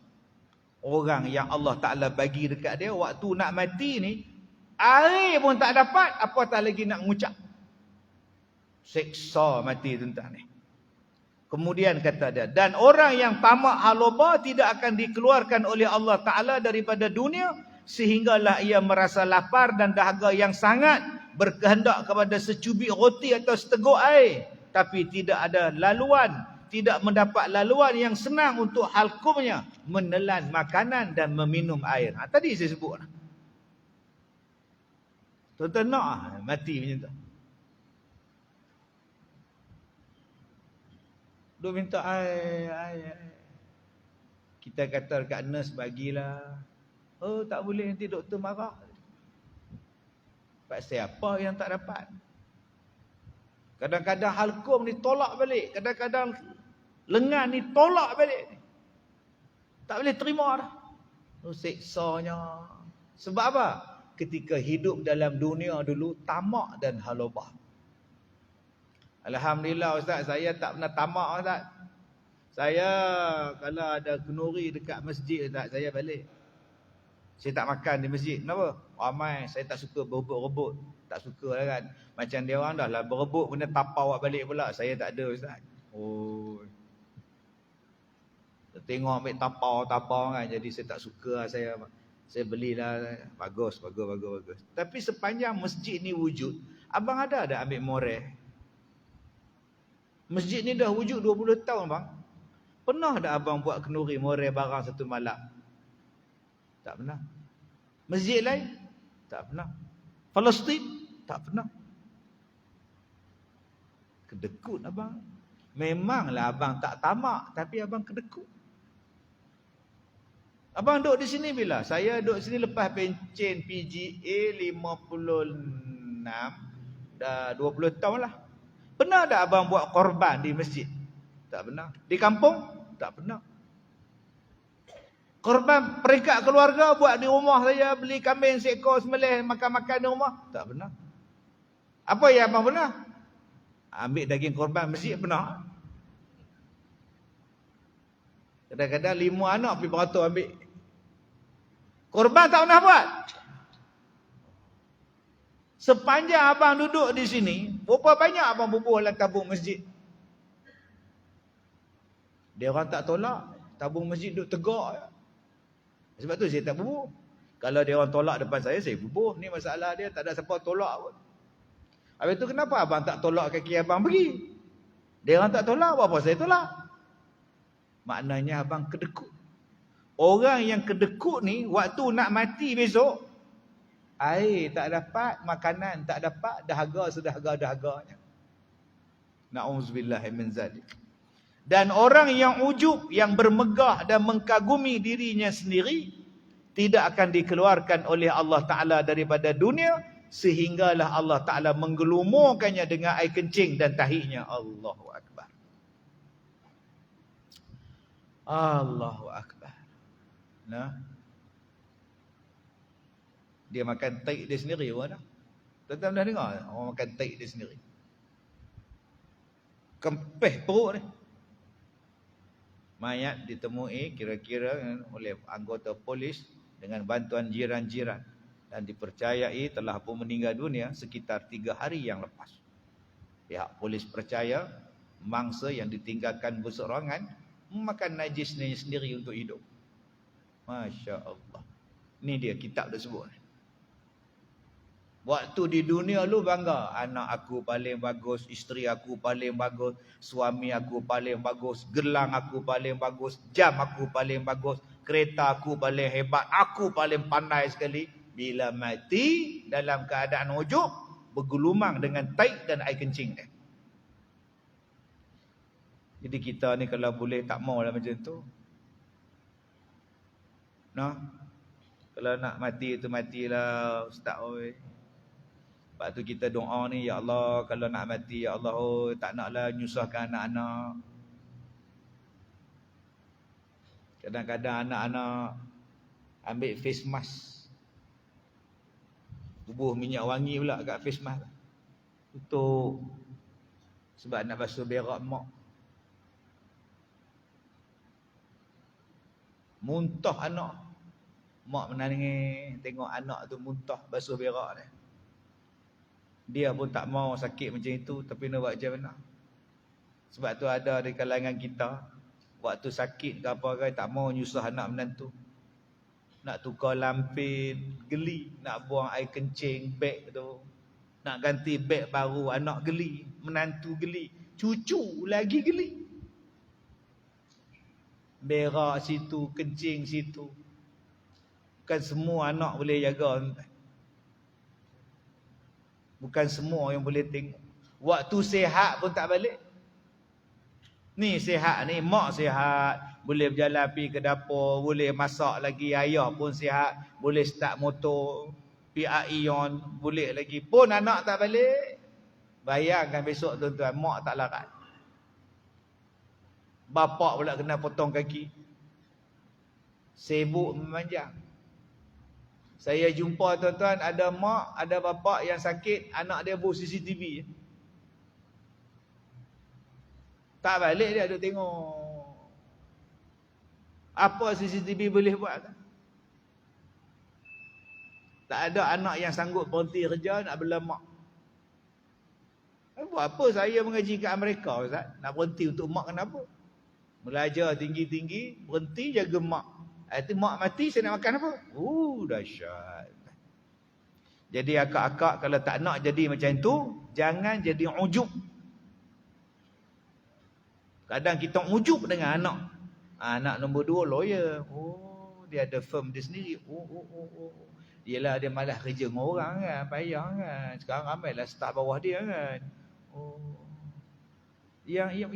Orang yang Allah Ta'ala bagi dekat dia, waktu nak mati ni, air pun tak dapat, apatah lagi nak ngucap. Seksa mati tuan-tuan ni. Kemudian kata dia, dan orang yang tamak haloba tidak akan dikeluarkan oleh Allah Ta'ala daripada dunia, sehinggalah ia merasa lapar dan dahaga yang sangat, berkehendak kepada secubit roti atau seteguk air, tapi tidak ada laluan, tidak mendapat laluan yang senang untuk halkumnya, menelan makanan dan meminum air. Tadi saya sebut. Tuan-tuan nak mati macam tu. Dia minta air. Kita kata dekat nurse, bagilah. Oh, tak boleh, nanti doktor marah. Pasal apa yang tak dapat? Kadang-kadang halkum ni tolak balik. Kadang-kadang lengan ni tolak balik. Tak boleh terima dah. Seksanya. Sebab apa? Ketika hidup dalam dunia dulu, tamak dan halobah. Alhamdulillah Ustaz, saya tak pernah tamak Ustaz. Saya kalau ada kenduri dekat masjid Ustaz, saya balik. Saya tak makan di masjid. Kenapa? Ramai. Saya tak suka berebut-rebut. Tak suka lah kan. Macam dia orang dah lah berebut, benda tapau awak balik pula. Saya tak ada Ustaz. Oh. Tengok ambil tapau kan. Jadi saya tak suka lah. Saya belilah. Bagus. Tapi sepanjang masjid ni wujud, abang ada ambil moreh? Masjid ni dah wujud 20 tahun bang. Pernah tak abang buat kenduri moreh barang satu malam? Tak pernah. Masjid lain? Tak pernah. Palestin? Tak pernah. Kedekut abang. Memanglah abang tak tamak, tapi abang kedekut. Abang duduk di sini bila? Saya duduk sini lepas pencen PGA 56, dah 20 tahun lah. Pernah tak abang buat korban di masjid? Tak pernah. Di kampung? Tak pernah. Korban peringkat keluarga buat di rumah saya, beli kambing seekor, sembelih, makan-makan di rumah? Tak pernah. Apa yang abang pernah? Ambil daging korban masjid pernah. Kadang-kadang 5 anak pergi beratur ambil. Korban tak pernah buat. Sepanjang abang duduk di sini, berapa banyak abang bubuh dalam tabung masjid? Dia orang tak tolak. Tabung masjid duduk tegak. Sebab tu saya tak bubuh. Kalau dia orang tolak depan saya bubuh. Ni masalah dia, tak ada siapa tolak pun. Habis tu kenapa abang tak tolak kaki abang pergi? Dia orang tak tolak, apa saya tolak? Maknanya abang kedekut. Orang yang kedekut ni, waktu nak mati besok, air tak dapat, makanan tak dapat, dahaga sedahaga-dahaganya. Na'udzubillah min zalik. Dan orang yang ujub, yang bermegah dan mengkagumi dirinya sendiri, tidak akan dikeluarkan oleh Allah Ta'ala daripada dunia, sehinggalah Allah Ta'ala menggelumurkannya dengan air kencing dan tahinya. Allahu Akbar. Allahu Akbar. Nah, dia makan taik dia sendiri pun dah. Tuan-tuan dah dengar orang makan taik dia sendiri. Kempeh perut ni. Mayat ditemui kira-kira oleh anggota polis dengan bantuan jiran-jiran dan dipercayai telah pun meninggal dunia sekitar 3 hari yang lepas. Pihak polis percaya mangsa yang ditinggalkan berseorangan memakan najisnya sendiri untuk hidup. Masya Allah. Ni dia kitab dah sebut. Waktu di dunia lu bangga, anak aku paling bagus, isteri aku paling bagus, suami aku paling bagus, gelang aku paling bagus, jam aku paling bagus, kereta aku paling hebat, aku paling pandai sekali. Bila mati dalam keadaan ujub, bergelumang dengan taik dan air kencing dia. Jadi kita ni kalau boleh tak maulah macam tu. Nah, kalau nak mati tu matilah ustaz oi. Sebab tu kita doa ni, ya Allah, kalau nak mati, ya Allah, oh, tak naklah nyusahkan anak-anak. Kadang-kadang anak-anak ambil face mask, bubuh minyak wangi pula kat face mask, tutup sebab nak basuh berak mak. Muntah anak. Mak menangis tengok anak tu muntah basuh berak dia. Dia pun tak mau sakit macam itu, tapi nak buat macam mana? Sebab tu ada di kalangan kita, waktu sakit ke apa ke, tak mau nyusah anak menantu. Nak tukar lampin, geli. Nak buang air kencing, beg tu. Nak ganti beg baru, anak geli. Menantu geli. Cucu lagi geli. Berak situ, kencing situ. Bukan semua anak boleh jaga. Bukan semua yang boleh tengok. Waktu sihat pun tak balik. Ni sihat ni, mak sihat, boleh berjalan pergi ke dapur, boleh masak lagi, ayah pun sihat, boleh start motor, pergi Aion, boleh lagi. Pun anak tak balik. Bayangkan besok tuan-tuan, mak tak larat. Bapak pula kena potong kaki. Sibuk memanjang. Saya jumpa tuan-tuan, ada mak, ada bapak yang sakit, anak dia bawa CCTV. Tak balik dia duduk tengok. Apa CCTV boleh buat? Tak ada anak yang sanggup berhenti kerja nak bela mak. Buat apa saya mengaji kat Amerika, Ustaz? Nak berhenti untuk mak kenapa? Belajar tinggi-tinggi, berhenti jaga mak. Itu mak mati, saya nak makan apa? Dahsyat. Jadi akak-akak kalau tak nak jadi macam tu, jangan jadi ujub. Kadang kita ujub dengan anak. Anak nombor 2 lawyer. Dia ada firm dia sendiri. Yelah dia malas kerja dengan orang kan, payah kan. Sekarang ramailah staf bawah dia kan. Yang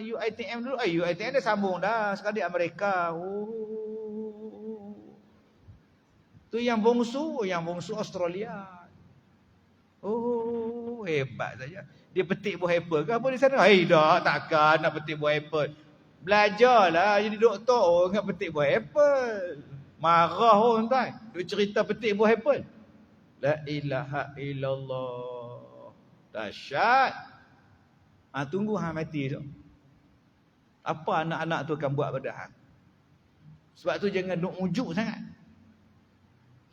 UiTM dulu, UiTM dah sambung dah. Sekarang di Amerika. Tu yang bongsu Australia. Hebat saja. Dia petik buah apple ke apa di sana? Dah takkan nak petik buah apple. Belajarlah jadi doktor ingat petik buah apple. Marah orang tuan. Dia cerita petik buah apple. La ilaha illallah. Dahsyat. Tunggu hang mati tu. Apa anak-anak tu akan buat pada hang? Sebab tu jangan duk ujuk sangat.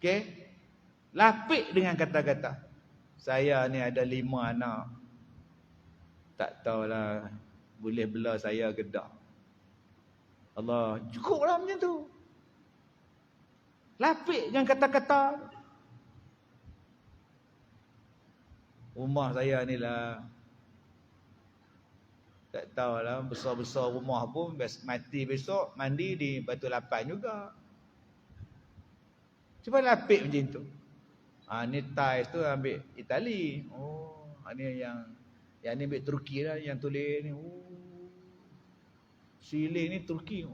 Okey? Lapik dengan kata-kata. Saya ni ada 5 anak. Tak tahulah boleh bela saya ke tak. Allah, cukuplah macam tu. Lapik dengan kata-kata. Rumah saya ni lah. Tak tahulah besar-besar rumah pun mati besok mandi di Batu Lapan juga. Cuba lapik macam tu. Ni tiles tu ambil Itali. Ni yang ni ambil Turki lah yang tulis ni. Siling ni Turki.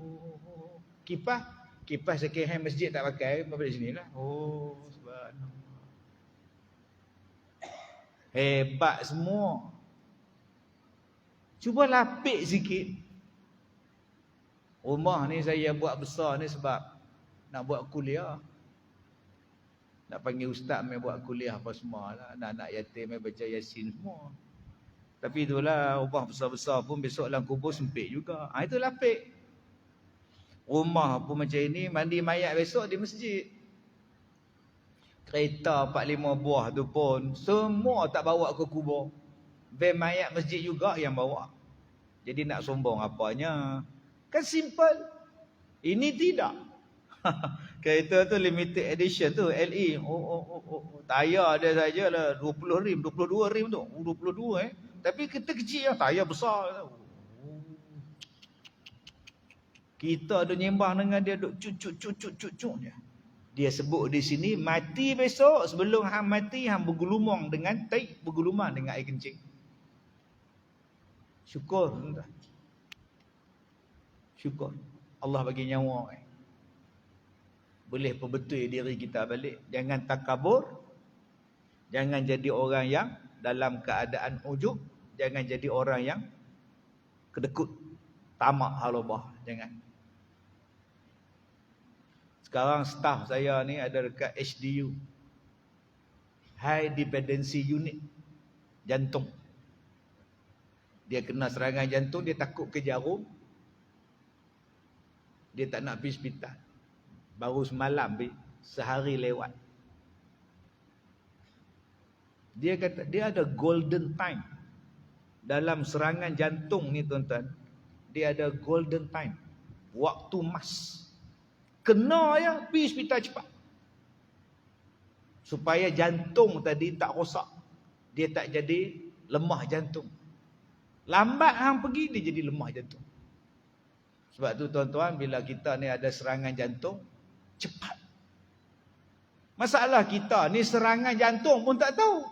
Kipas second hand masjid tak pakai, pakai di sinilah. Subhanallah. Hebat semua. Cuba lapik sikit. Rumah ni saya buat besar ni sebab nak buat kuliah. Nak panggil ustaz mai buat kuliah apa semua lah. Anak-anak yatim mai baca Yasin semua. Tapi itulah rumah besar-besar pun besok dalam kubur sempit juga. Itu lapik. Rumah pun macam ini, mandi mayat besok di masjid. Kereta 4-5 buah tu pun semua tak bawa ke kubur. Van mayat masjid juga yang bawa. Jadi nak sombong apanya? Kan simple. Ini tidak. Kereta tu limited edition tu LE. Tayar dia sajalah 20 rim, 22 rim tu. 22 Tapi kita kecil yang tayar besar. Kita ada nyembah dengan dia duk cucuk je. Dia sebut di sini mati besok sebelum hang mati hang bergelumang dengan tai, bergelumang dengan air kencing. Syukur tuan. Syukur Allah bagi nyawa. Boleh perbetul diri kita balik. Jangan takabur. Jangan jadi orang yang dalam keadaan ujub. Jangan jadi orang yang kedekut, tamak halabah. Jangan. Sekarang staf saya ni ada dekat HDU, High Dependency Unit, jantung. Dia kena serangan jantung, dia takut ke jarum. Dia tak nak pergi hospital. Baru semalam pergi, sehari lewat. Dia kata dia ada golden time dalam serangan jantung ni tuan-tuan. Dia ada golden time, waktu emas. Kena ya pergi hospital cepat, supaya jantung tadi tak rosak, dia tak jadi lemah jantung. Lambat hang pergi, dia jadi lemah jantung. Sebab tu tuan-tuan, bila kita ni ada serangan jantung, cepat. Masalah kita ni serangan jantung pun tak tahu.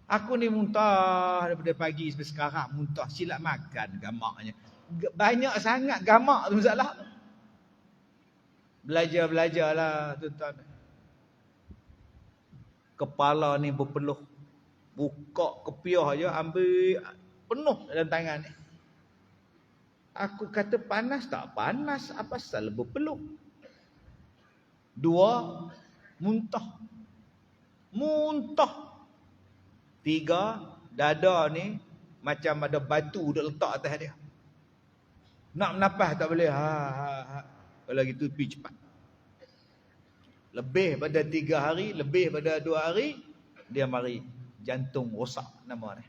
Aku ni muntah daripada pagi sampai sekarang, muntah, silap makan gamaknya. Banyak sangat gamak tu masalah. Belajar-belajarlah tuan-tuan. Kepala ni berpeluh. Buka kepiah je, ambil penuh dalam tangan ni. Aku kata panas tak? Panas, apa pasal berpeluh? 2, muntah. Muntah. 3, dada ni macam ada batu duk letak atas dia. Nak bernafas tak boleh. Kalau gitu pergi cepat. Lebih pada 3 hari, lebih pada 2 hari, dia mari jantung rosak nama dia.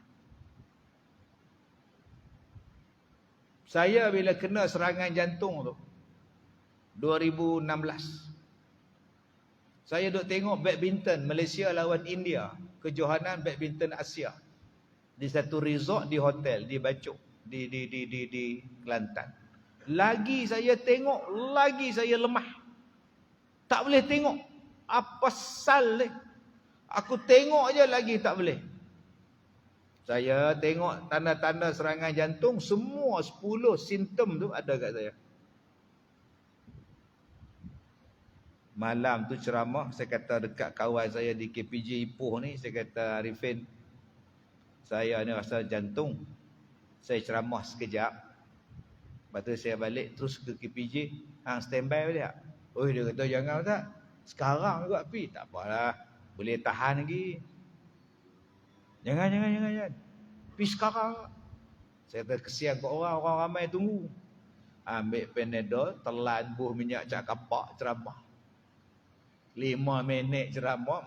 Saya bila kena serangan jantung tu 2016, saya duk tengok badminton Malaysia lawan India, kejohanan badminton Asia, di satu resort di hotel di Bacok, di Kelantan. Lagi saya tengok, lagi saya lemah. Tak boleh tengok. Apa sal ni? Aku tengok je lagi tak boleh. Saya tengok tanda-tanda serangan jantung, semua 10 simptom tu ada kat saya. Malam tu ceramah, saya kata dekat kawan saya di KPJ Ipoh ni, saya kata, Arifin, saya ni rasa jantung. Saya ceramah sekejap. Lepas tu saya balik terus ke KPJ. Hang standby balik tak? Oh, dia kata jangan tak. Sekarang juga pergi. Tak apalah. Boleh tahan lagi. Jangan. Pergi sekarang. Saya kata kesian kat orang ramai tunggu. Ambil Panadol, telan buh minyak cak kapak, ceramah. 5 minit ceramah.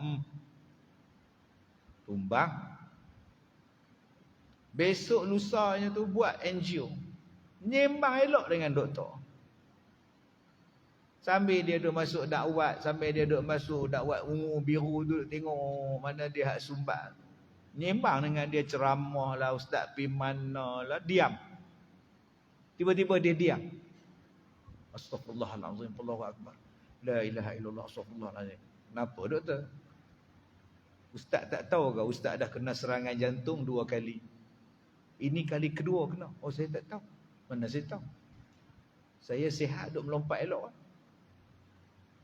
Tumbang. Besok lusanya tu buat angio. Nyembang elok dengan doktor. Sambil dia duk masuk dakwat, sambil dia duk masuk dakwat ungu biru tu, tengok mana dia hak sumbat. Nyembang dengan dia, ceramah lah, ustaz pi mana lah, diam. Tiba-tiba dia diam. Astaghfirullahalazim, Allahu akbar. La ilaha illallah, astaghfirullahalazim. Kenapa doktor? Ustaz tak tahu ke ustaz dah kena serangan jantung 2 kali. Ini kali kedua kena. Oh, saya tak tahu. Mana saya tahu? Saya sihat duk melompat elok.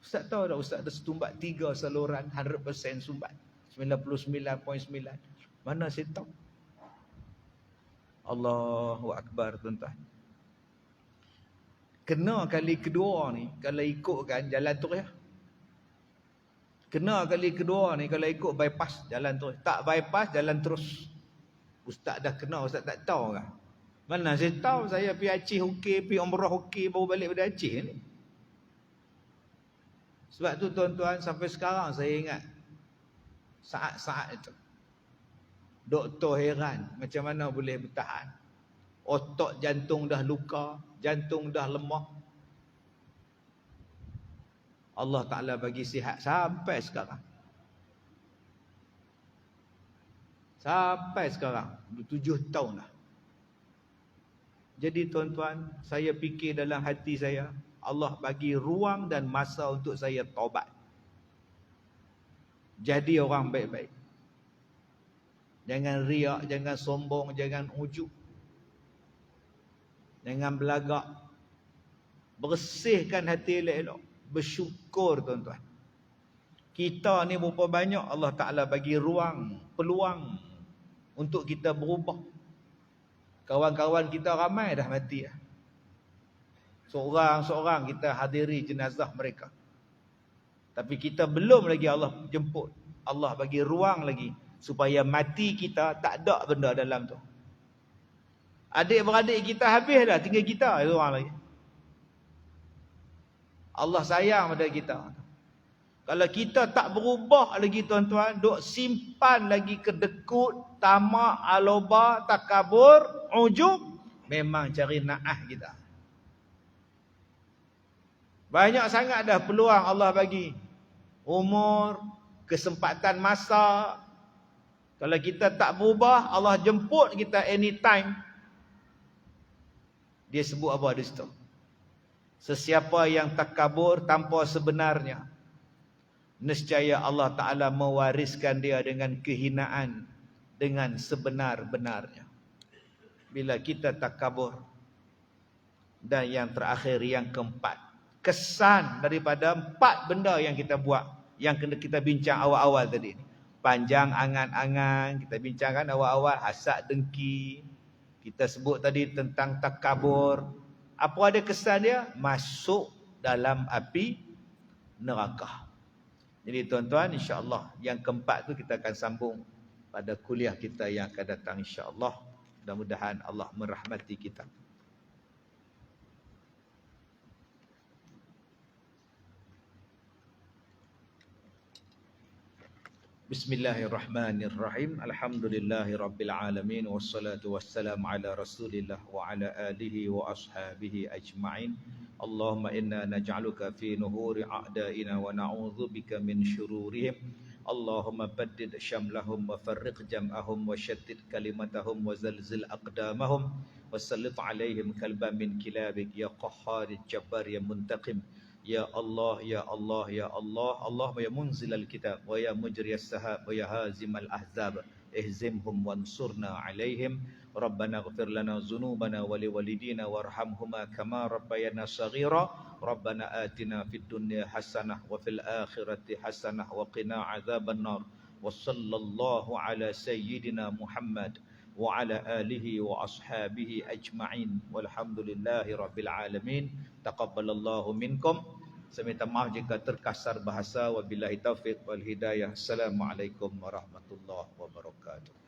Ustaz tahu tak ustaz ada setumbat 3 saluran 100% sumbat. 99.9. Mana saya tahu? Allahu akbar tuan-tuan. Kena kali kedua ni kalau ikutkan jalan terus. Kena kali kedua ni kalau ikut bypass jalan terus. Tak bypass jalan terus. Ustaz dah kena, ustaz tak tahu ke? Mana saya tahu, saya pergi Aceh okey, pergi umrah okey, baru balik pada Aceh ni. Sebab tu tuan-tuan, sampai sekarang saya ingat saat-saat itu. Doktor heran macam mana boleh bertahan. Otak jantung dah luka, jantung dah lemah. Allah Ta'ala bagi sihat sampai sekarang. Sampai sekarang 7 tahun dah. Jadi tuan-tuan, saya fikir dalam hati saya, Allah bagi ruang dan masa untuk saya taubat. Jadi orang baik-baik. Jangan riak, jangan sombong, jangan ujub. Jangan belagak. Bersihkan hati elok-elok. Bersyukur tuan-tuan. Kita ni berapa banyak Allah Ta'ala bagi ruang, peluang untuk kita berubah. Kawan-kawan kita ramai dah mati dah. Seorang-seorang kita hadiri jenazah mereka. Tapi kita belum lagi Allah jemput. Allah bagi ruang lagi supaya mati kita tak ada benda dalam tu. Adik-beradik kita habis dah, tinggal kita seorang lagi. Allah sayang pada kita. Kalau kita tak berubah lagi tuan-tuan, duk simpan lagi kedekut, tamak, aloba, takabur, ujub, memang cari naah kita. Banyak sangat dah peluang Allah bagi. Umur, kesempatan masa. Kalau kita tak berubah, Allah jemput kita anytime. Dia sebut apa di situ? Sesiapa yang takabur tanpa sebenarnya, nescaya Allah Ta'ala mewariskan dia dengan kehinaan, dengan sebenar-benarnya. Bila kita takabur. Dan yang terakhir, yang keempat, kesan daripada 4 benda yang kita buat, yang kena kita bincang awal-awal tadi. Panjang angan-angan, kita bincangkan awal-awal, hasad dengki. Kita sebut tadi tentang takabur. Apa ada kesan dia? Masuk dalam api neraka. Jadi tuan-tuan, insya-Allah yang keempat tu kita akan sambung pada kuliah kita yang akan datang, insya-Allah. Mudah-mudahan Allah merahmati kita. Bismillahirrahmanirrahim. Alhamdulillahirabbil alamin wassalatu wassalamu ala Rasulillah wa ala alihi wa ashabihi ajma'in. Allahumma inna naj'aluka fi nuhuri a'daina wa na'udzubika min syururihim. Allahumma baddid syamlahum wa farriq jam'ahum wa shattid kalimatahum wa zalzil aqdamahum wa sallit alaihim kalban min kilabik ya qahhar jabbar ya muntaqim. Ya Allah, Ya Allah, Ya Allah, Allahumma ya munzilal kitab wa ya mujriyas sahab wa ya hazimal ahzab, ihzimhum wansurna alaihim. Rabbana ighfir lana dhunubana wa liwalidina warhamhuma kama rabbayana saghira. Rabbana atina fid dunya hasanah wa fil akhirati hasanah wa qina adzaban nar. Wa sallallahu ala sayyidina Muhammad wa ala alihi wa ashabihi ajma'in. Walhamdulillahi rabbil alamin. Taqabbalallahu minkum. Saya minta maaf jika terkasar bahasa. Wabillahi taufiq wal hidayah. Assalamualaikum warahmatullahi wabarakatuh.